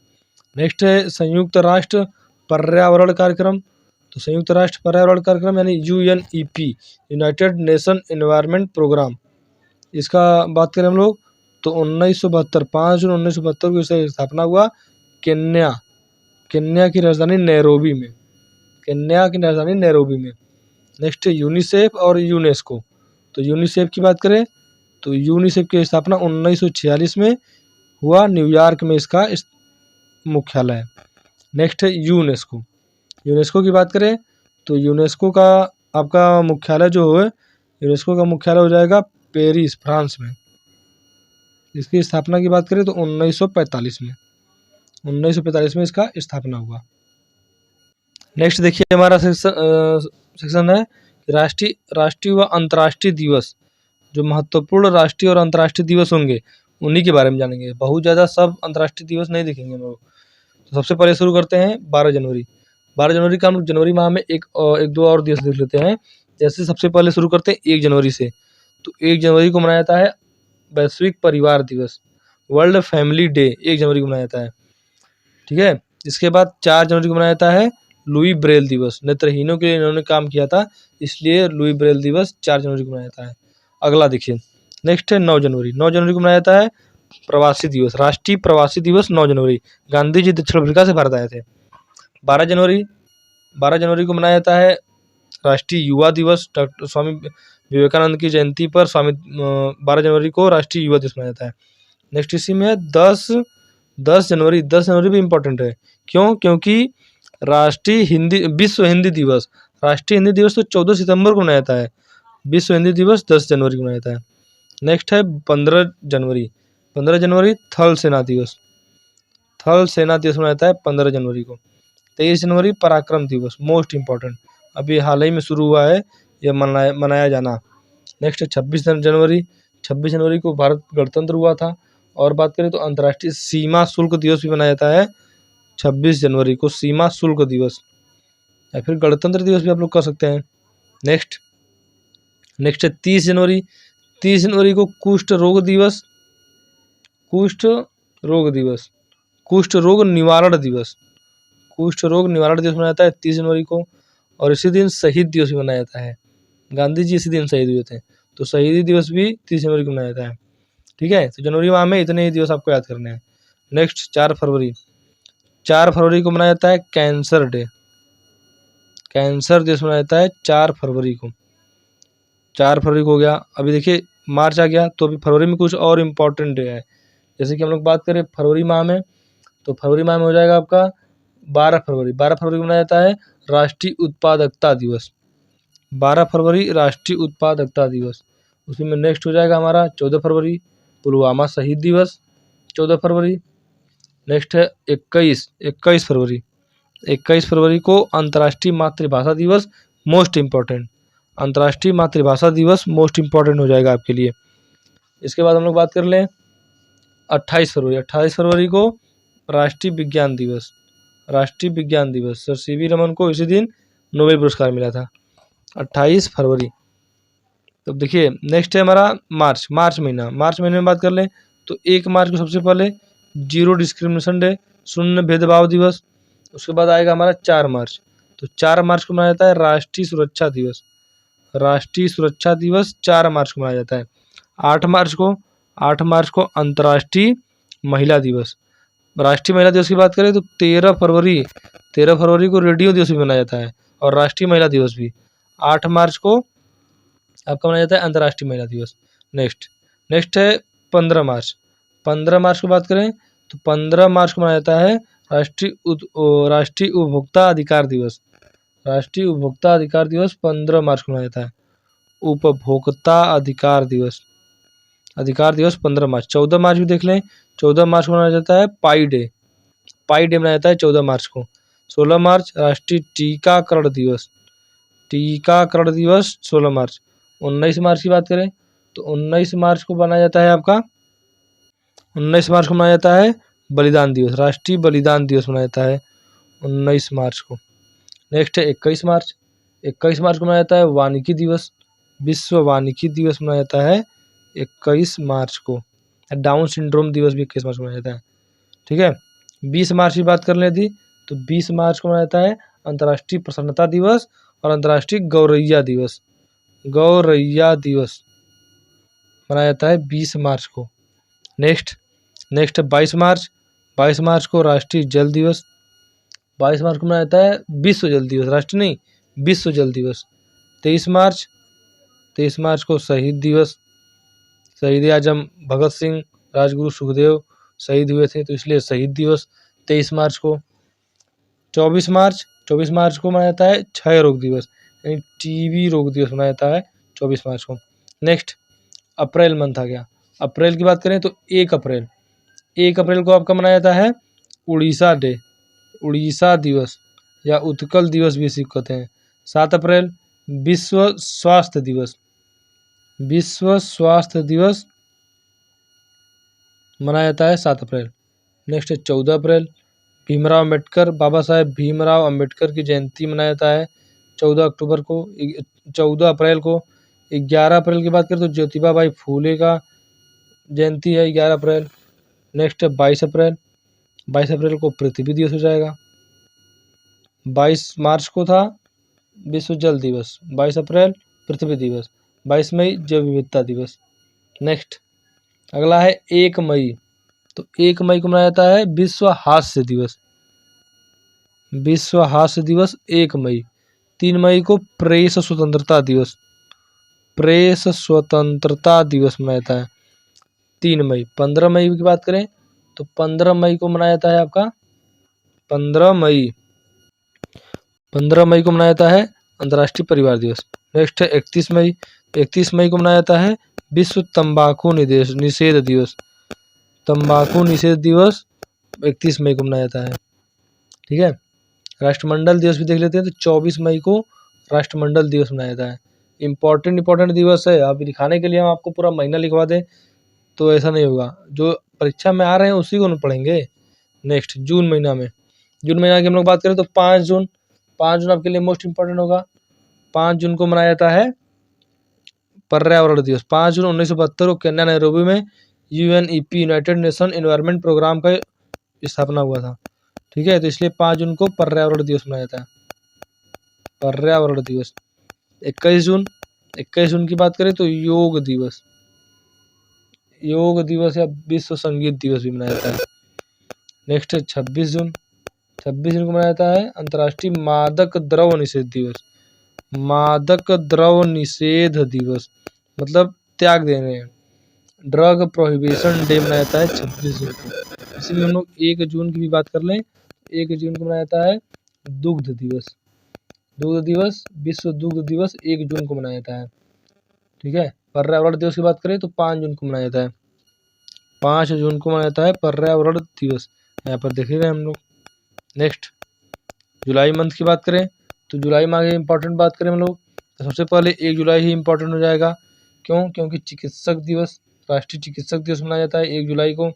नेक्स्ट है संयुक्त राष्ट्र पर्यावरण कार्यक्रम। तो संयुक्त राष्ट्र पर्यावरण कार्यक्रम यानी UNEP, united nation environment programme, इसका बात करें हम लोग तो 1972 5 जून 1972 को इसका स्थापना हुआ केन्या की राजधानी नैरोबी में। केन्या की राजधानी नैरोबी में। नेक्स्ट है यूनिसेफ और यूनेस्को। तो यूनिसेफ की बात करें तो यूनिसेफ की स्थापना 1946 में हुआ, न्यूयॉर्क में इसका मुख्यालय है। नेक्स्ट है यूनेस्को। यूनेस्को की बात करें तो यूनेस्को का आपका मुख्यालय जो है, यूनेस्को का मुख्यालय हो जाएगा पेरिस, फ्रांस में। इसकी स्थापना की बात करें तो 1945 में इसका स्थापना हुआ। नेक्स्ट देखिए हमारा सेक्शन है राष्ट्रीय व अंतर्राष्ट्रीय दिवस। जो महत्वपूर्ण राष्ट्रीय और अंतर्राष्ट्रीय दिवस होंगे उन्हीं के बारे में जानेंगे। बहुत ज़्यादा सब अंतर्राष्ट्रीय दिवस नहीं देखेंगे हम लोग। तो सबसे पहले शुरू करते हैं 12 जनवरी। 12 जनवरी का हम लोग जनवरी माह में एक दो और दिवस देख लेते हैं। जैसे सबसे पहले शुरू करते हैं 1 जनवरी से। तो 1 जनवरी को मनाया जाता है वैश्विक परिवार दिवस, वर्ल्ड फैमिली डे, 1 जनवरी को मनाया जाता है। ठीक है। इसके बाद 4 जनवरी को मनाया जाता है लुई ब्रेल दिवस। नेत्रहीनों के लिए इन्होंने काम किया था, इसलिए लुई ब्रेल दिवस 4 जनवरी को मनाया जाता है। अगला देखिए, नेक्स्ट है 9 जनवरी। 9 जनवरी को मनाया जाता है प्रवासी दिवस, राष्ट्रीय प्रवासी दिवस 9 जनवरी। गांधी जी दक्षिण अफ्रीका से भारत आए थे। 12 जनवरी को मनाया जाता है राष्ट्रीय युवा दिवस। डॉक्टर स्वामी विवेकानंद की जयंती पर 12 जनवरी को राष्ट्रीय युवा दिवस मनाया जाता है। नेक्स्ट इसी में है 10 जनवरी। 10 जनवरी भी इम्पोर्टेंट है। क्यों? क्योंकि विश्व हिंदी दिवस, राष्ट्रीय हिंदी दिवस तो 14 सितंबर को मनाया जाता है, विश्व हिंदी दिवस 10 जनवरी को मनाया जाता है। नेक्स्ट है 15 जनवरी। 15 जनवरी थल सेना दिवस। थल सेना दिवस मनाया जाता है 15 जनवरी को। 23 जनवरी पराक्रम दिवस, मोस्ट इम्पॉर्टेंट, अभी हाल ही में शुरू हुआ है यह मनाया जाना। नेक्स्ट है 26 जनवरी। 26 जनवरी को भारत गणतंत्र हुआ था। और बात करें तो अंतर्राष्ट्रीय सीमा शुल्क दिवस भी मनाया जाता है 26 जनवरी को, सीमा शुल्क दिवस, या फिर गणतंत्र दिवस भी आप लोग कह सकते हैं। नेक्स्ट है 30 जनवरी। 30 जनवरी को कुष्ठ रोग दिवस, कुष्ठ रोग निवारण दिवस मनाया जाता है 30 जनवरी को। और इसी दिन शहीद दिवस भी मनाया जाता है। गांधी जी इसी दिन शहीद हुए थे, तो शहीदी दिवस भी 30 जनवरी को मनाया जाता है। ठीक है। तो जनवरी माह में इतने ही दिवस आपको याद करने हैं। नेक्स्ट 4 फरवरी। 4 फरवरी को मनाया जाता है कैंसर डे। कैंसर दिवस मनाया जाता है 4 फरवरी को। 4 फरवरी को हो गया। अभी देखिए मार्च आ गया, तो अभी फरवरी में कुछ और इम्पोर्टेंट डे है। जैसे कि हम लोग बात करें फरवरी माह में, तो फरवरी माह में हो जाएगा आपका 12 फरवरी। 12 फरवरी को मनाया जाता है राष्ट्रीय उत्पादकता दिवस। 12 फरवरी राष्ट्रीय उत्पादकता दिवस। उसी में नेक्स्ट हो जाएगा हमारा 14 फरवरी पुलवामा शहीद दिवस, 14 फरवरी। नेक्स्ट है 21 फरवरी। 21 फरवरी को अंतर्राष्ट्रीय मातृभाषा दिवस, मोस्ट इम्पॉर्टेंट, अंतर्राष्ट्रीय मातृभाषा दिवस मोस्ट इम्पॉर्टेंट हो जाएगा आपके लिए। इसके बाद हम लोग बात कर लें 28 फरवरी। 28 फरवरी को राष्ट्रीय विज्ञान दिवस, सर सीवी रमन को इसी दिन नोबेल पुरस्कार मिला था, 28 फरवरी। तो देखिए नेक्स्ट है हमारा मार्च महीना। मार्च महीने में बात कर लें तो 1 मार्च को सबसे पहले जीरो डिस्क्रिमिनेशन डे, शून्य भेदभाव दिवस। उसके बाद आएगा हमारा 4 मार्च। तो 4 मार्च को मनाया जाता है राष्ट्रीय सुरक्षा दिवस। 4 मार्च को मनाया जाता है। 8 मार्च को अंतर्राष्ट्रीय महिला दिवस। राष्ट्रीय महिला दिवस की बात करें तो 13 फरवरी को रेडियो दिवस भी मनाया जाता है, और राष्ट्रीय महिला दिवस भी 8 मार्च को आपका मनाया जाता है अंतर्राष्ट्रीय महिला दिवस। नेक्स्ट है 15 मार्च। 15 मार्च की बात करें तो 15 मार्च को मनाया जाता है राष्ट्रीय उपभोक्ता अधिकार दिवस। 15 मार्च को मनाया जाता है उपभोक्ता अधिकार दिवस 15 मार्च। 14 मार्च भी देख लें, 14 मार्च को मनाया जाता है पाई डे मनाया जाता है 14 मार्च को। 16 मार्च राष्ट्रीय टीकाकरण दिवस 16 मार्च। 19 मार्च की बात करें तो 19 मार्च को मनाया जाता है आपका, 19 मार्च को मनाया जाता है बलिदान दिवस, राष्ट्रीय बलिदान दिवस मनाया जाता है 19 मार्च को। नेक्स्ट है 21 मार्च, 21 मार्च को मनाया जाता है वानिकी दिवस, विश्व वानिकी दिवस मनाया जाता है 21 मार्च को। डाउन सिंड्रोम दिवस भी 21 मार्च को मनाया जाता है, ठीक है। 20 मार्च की बात कर लेती तो 20 मार्च को मनाया जाता है अंतर्राष्ट्रीय प्रसन्नता दिवस और अंतर्राष्ट्रीय गौरैया दिवस, गौरैया दिवस मनाया जाता है 20 मार्च को। नेक्स्ट 22 मार्च, 22 मार्च को राष्ट्रीय जल दिवस, 22 मार्च को मनाया जाता है विश्व जल दिवस, राष्ट्रीय नहीं विश्व जल दिवस। 23 मार्च, 23 मार्च को शहीद दिवस, शहीद आजम भगत सिंह, राजगुरु सुखदेव शहीद हुए थे तो इसलिए शहीद दिवस 23 मार्च को। 24 मार्च, 24 मार्च को मनाया जाता है क्षय रोग दिवस, यानी टीबी रोग दिवस मनाया जाता है 24 मार्च को। नेक्स्ट अप्रैल मंथ आ गया, अप्रैल की बात करें तो 1 अप्रैल, 1 अप्रैल को आपका मनाया जाता है उड़ीसा डे, उड़ीसा दिवस या उत्कल दिवस भी इसी को कहते हैं। 7 अप्रैल विश्व स्वास्थ्य दिवस, विश्व स्वास्थ्य दिवस मनाया जाता है 7 अप्रैल। नेक्स्ट है 14 अप्रैल, भीमराव अम्बेडकर, बाबा साहेब भीमराव अम्बेडकर की जयंती मनाया जाता है 14 अक्टूबर को, 14 अप्रैल को। 11 अप्रैल की बात करें तो ज्योतिबा बाई फूले का जयंती है 11 अप्रैल। नेक्स्ट है 22 अप्रैल, 22 अप्रैल को पृथ्वी दिवस हो जाएगा। 22 मार्च को था विश्व जल दिवस, 22 अप्रैल पृथ्वी दिवस, 22 मई जैव विविधता दिवस। नेक्स्ट अगला है 1 मई, तो 1 मई को मनाया जाता है विश्व हास्य दिवस, विश्व हास्य दिवस 1 मई। 3 मई को प्रेस स्वतंत्रता दिवस, प्रेस स्वतंत्रता दिवस मनाया जाता है 3 मई। 15 मई की बात करें तो 15 मई को मनाया जाता है आपका 15 मई, 15 मई को मनाया जाता है अंतर्राष्ट्रीय परिवार दिवस। नेक्स्ट है 31 मई, 31 मई को मनाया जाता है विश्व तंबाकू निषेध दिवस, तंबाकू निषेध दिवस 31 मई को मनाया जाता है, ठीक है। राष्ट्रमंडल दिवस भी देख लेते हैं तो 24 मई को राष्ट्रमंडल दिवस मनाया जाता है। इंपॉर्टेंट दिवस है, आप दिखाने के लिए हम आपको पूरा महीना लिखवा दें तो ऐसा नहीं होगा, जो परीक्षा में आ रहे हैं उसी को हम पढ़ेंगे। नेक्स्ट जून महीना में, जून महीना की हम लोग बात करें तो 5 जून, 5 जून आपके लिए मोस्ट इंपॉर्टेंट होगा। 5 जून को मनाया जाता है पर्यावरण दिवस, 5 जून 1972 को केन्या नैरोबी में UNEP united nation environment programme का स्थापना हुआ था, ठीक है। तो इसलिए 5 जून को पर्यावरण दिवस मनाया जाता है, पर्यावरण दिवस। 21 जून, 21 जून की बात करें तो योग दिवस, योग दिवस या विश्व संगीत दिवस भी मनाया जाता है। नेक्स्ट है 26 जून, 26 जून को मनाया जाता है अंतर्राष्ट्रीय मादक द्रव्य निषेध दिवस, मादक द्रव्य निषेध दिवस मतलब त्याग देने, ड्रग प्रोहिबिशन डे मनाया जाता है 26 जून को। इसी में हम लोग 1 जून की भी बात कर लें, 1 जून को मनाया जाता है दुग्ध दिवस, दुग्ध दिवस, विश्व दुग्ध दिवस 1 जून को मनाया जाता है, ठीक है। पर्यावरण दिवस की बात करें तो 5 जून को मनाया जाता है, 5 जून को मनाया जाता है पर्यावरण दिवस, यहाँ पर देख रहे हैं हम लोग। नेक्स्ट जुलाई मंथ की बात करें तो जुलाई माह की इंपॉर्टेंट बात करें हम लोग तो सबसे पहले 1 जुलाई ही इंपॉर्टेंट हो जाएगा, क्यों? क्योंकि चिकित्सक दिवस, राष्ट्रीय चिकित्सक दिवस मनाया जाता है 1 जुलाई को।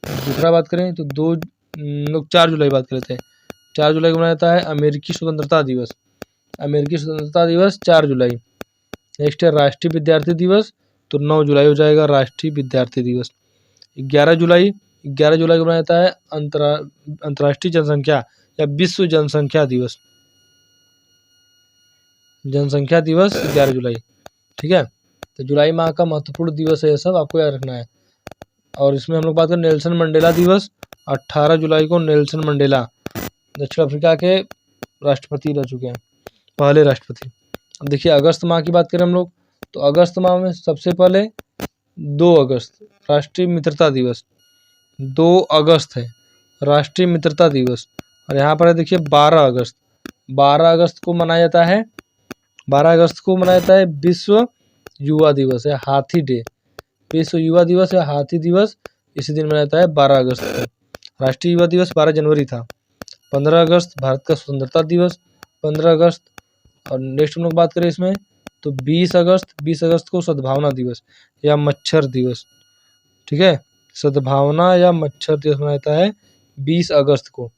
दूसरा बात करें तो 4 जुलाई बात कर लेते हैं, 4 जुलाई को मनाया जाता है अमेरिकी स्वतंत्रता दिवस, अमेरिकी स्वतंत्रता दिवस 4 जुलाई। नेक्स्ट है राष्ट्रीय विद्यार्थी दिवस, तो 9 जुलाई हो जाएगा राष्ट्रीय विद्यार्थी दिवस। 11 जुलाई, 11 जुलाई को मनाया जाता है अंतर्राष्ट्रीय जनसंख्या या विश्व जनसंख्या दिवस, जनसंख्या दिवस 11 जुलाई, ठीक है। तो जुलाई माह का महत्वपूर्ण दिवस है, ये सब आपको याद रखना है। और इसमें हम लोग बात करें नेल्सन मंडेला दिवस, 18 जुलाई को नेल्सन मंडेला दक्षिण अफ्रीका के राष्ट्रपति रह चुके हैं, पहले राष्ट्रपति। अब देखिए अगस्त माह की बात करें हम लोग तो अगस्त माह में सबसे पहले 2 अगस्त राष्ट्रीय मित्रता दिवस, 2 अगस्त है राष्ट्रीय मित्रता दिवस। और यहाँ पर देखिए 12 अगस्त, 12 अगस्त को मनाया जाता है, 12 अगस्त को मनाया जाता है विश्व युवा दिवस या हाथी डे, विश्व युवा दिवस या हाथी दिवस इसी दिन मनाया जाता है 12 अगस्त को। राष्ट्रीय युवा दिवस 12 जनवरी था। 15 अगस्त भारत का स्वतंत्रता दिवस, 15 अगस्त। और नेक्स्ट हम लोग बात करें इसमें तो 20 अगस्त को सद्भावना दिवस या मच्छर दिवस, ठीक है, सद्भावना या मच्छर दिवस मनाया जाता है 20 अगस्त को।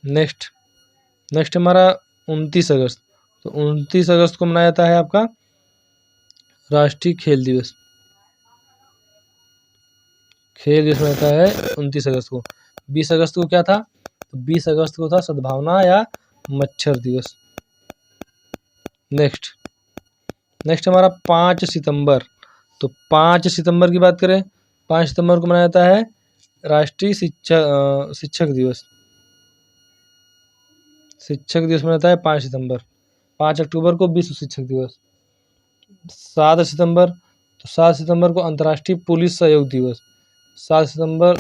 नेक्स्ट हमारा 29 अगस्त, तो 29 अगस्त को मनाया जाता है आपका राष्ट्रीय खेल दिवस। खेल दिवस मनाया जाता है 29 अगस्त को। 20 अगस्त को क्या था, तो 20 अगस्त को था सद्भावना या मच्छर दिवस। नेक्स्ट हमारा 5 सितंबर, तो 5 सितंबर की बात करें, 5 सितंबर को मनाया जाता है राष्ट्रीय शिक्षक दिवस। शिक्षक दिवस मनाया जाता है 5 सितंबर। 5 अक्टूबर को विश्व शिक्षक दिवस। 7 सितंबर, तो 7 सितंबर को अंतर्राष्ट्रीय पुलिस सहयोग दिवस। 7 सितंबर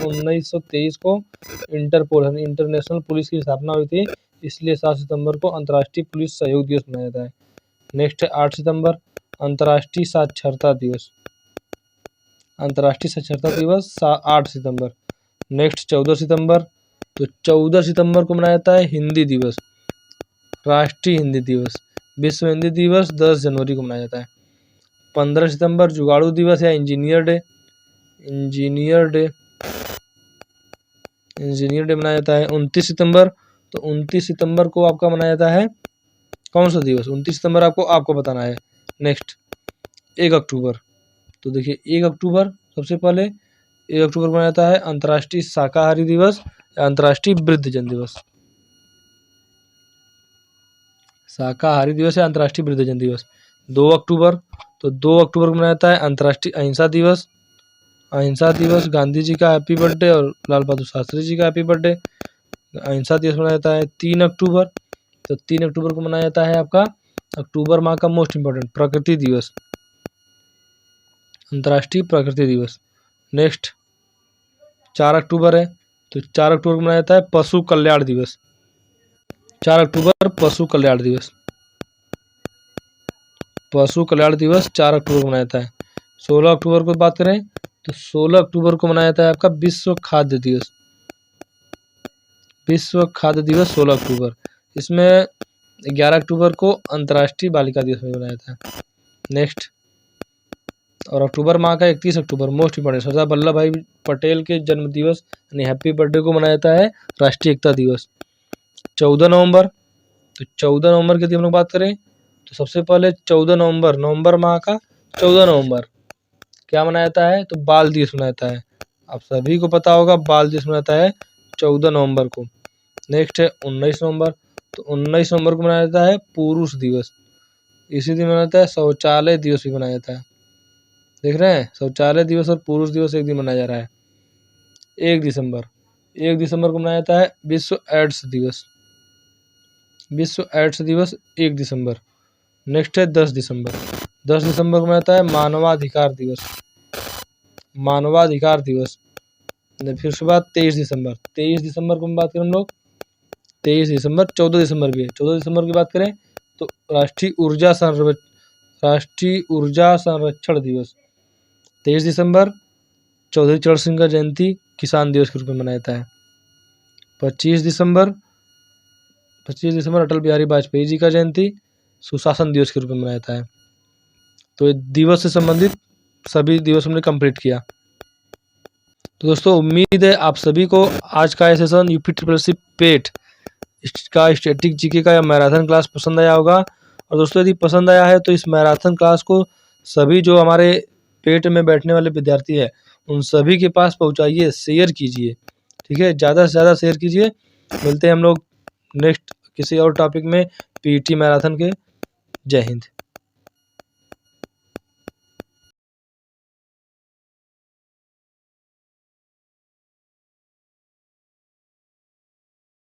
1923 को इंटरपोल यानी इंटरनेशनल पुलिस की स्थापना हुई थी, इसलिए 7 सितंबर को अंतर्राष्ट्रीय पुलिस सहयोग दिवस मनाया जाता है। नेक्स्ट है 8 सितंबर, अंतर्राष्ट्रीय साक्षरता दिवस। अंतर्राष्ट्रीय साक्षरता दिवस 8 सितंबर। नेक्स्ट 14 सितंबर, तो 14 सितंबर को मनाया जाता है हिंदी दिवस, राष्ट्रीय हिंदी दिवस। विश्व हिंदी दिवस 10 जनवरी को मनाया जाता है। 15 सितंबर जुगाड़ू दिवस या इंजीनियर डे मनाया जाता है। 29 सितंबर, तो 29 सितंबर को आपका मनाया जाता है कौन सा दिवस, 29 सितंबर आपको बताना है। नेक्स्ट 1 अक्टूबर, तो देखिए 1 अक्टूबर सबसे पहले 1 अक्टूबर को मनाया जाता है अंतर्राष्ट्रीय शाकाहारी दिवस या अंतर्राष्ट्रीय वृद्धजन दिवस। शाकाहारी दिवस या अंतर्राष्ट्रीय वृद्धजन दिवस। 2 अक्टूबर, तो 2 अक्टूबर को मनाया जाता है अंतर्राष्ट्रीय अहिंसा दिवस। अहिंसा दिवस गांधी जी का हैप्पी बर्थडे और लाल बहादुर शास्त्री जी का हैप्पी बर्थडे। अहिंसा दिवस मनाया जाता है 3 अक्टूबर, तो 3 अक्टूबर को मनाया जाता है आपका अक्टूबर माह का मोस्ट इम्पोर्टेंट प्रकृति दिवस, अंतर्राष्ट्रीय प्रकृति दिवस। नेक्स्ट 4 अक्टूबर है, तो 4 अक्टूबर को मनाया जाता है पशु कल्याण दिवस। 4 अक्टूबर पशु कल्याण दिवस। पशु कल्याण दिवस 4 अक्टूबर को मनाया जाता है। 16 अक्टूबर को बात करें, तो 16 अक्टूबर को मनाया जाता है आपका विश्व खाद्य दिवस। विश्व खाद्य दिवस 16 अक्टूबर। इसमें 11 अक्टूबर को अंतर्राष्ट्रीय बालिका दिवस मनाया जाता है। नेक्स्ट और अक्टूबर माह का 31 अक्टूबर मोस्ट इंपॉर्टेंट सरदार वल्लभ भाई पटेल के जन्म दिवस यानी हैप्पी बर्थडे को मनाया जाता है राष्ट्रीय एकता दिवस। 14 नवंबर, तो 14 नवंबर की यदि हम लोग बात करें, तो सबसे पहले 14 नवंबर, नवंबर माह का 14 नवंबर क्या मनाया जाता है, तो बाल दिवस मनाया जाता है। आप सभी को पता होगा बाल दिवस मनाया जाता है 14 नवंबर को। नेक्स्ट है 19 नवंबर, तो 19 नवंबर को मनाया जाता है पुरुष दिवस। इसी दिन मनाया जाता है शौचालय दिवस भी मनाया जाता है। देख रहे हैं, शौचालय दिवस और पुरुष दिवस एक दिन मनाया जा रहा है। 1 दिसंबर को मनाया जाता है विश्व एड्स दिवस। विश्व एड्स दिवस 1 दिसंबर। नेक्स्ट है 10 दिसंबर। 10 दिसंबर को मनाया जाता है मानवाधिकार दिवस। मानवाधिकार दिवस। फिर उसके बाद 23 दिसंबर। 23 दिसंबर को बात करें हम लोग, 23 दिसंबर। 14 दिसंबर भी है। 14 दिसंबर की बात करें तो राष्ट्रीय ऊर्जा संरक्षण दिवस। 23 दिसंबर चौधरी चरण सिंह का जयंती किसान दिवस के रूप में मनाया जाता है। 25 दिसंबर अटल बिहारी वाजपेयी जी का जयंती सुशासन दिवस के रूप में मनाया जाता है। तो ये दिवस से संबंधित सभी दिवस हमने कंप्लीट किया। तो दोस्तों उम्मीद है आप सभी को आज का ये सेशन यूपी ट्रिपल पेट का स्टैटिक जीके का या मैराथन क्लास पसंद आया होगा। और दोस्तों यदि पसंद आया है तो इस मैराथन क्लास को सभी जो हमारे पेट में बैठने वाले विद्यार्थी हैं उन सभी के पास पहुंचाइए, शेयर कीजिए, ठीक है, ज़्यादा से ज़्यादा शेयर कीजिए। मिलते हैं हम लोग नेक्स्ट किसी और टॉपिक में पीटी मैराथन के। जय हिंद।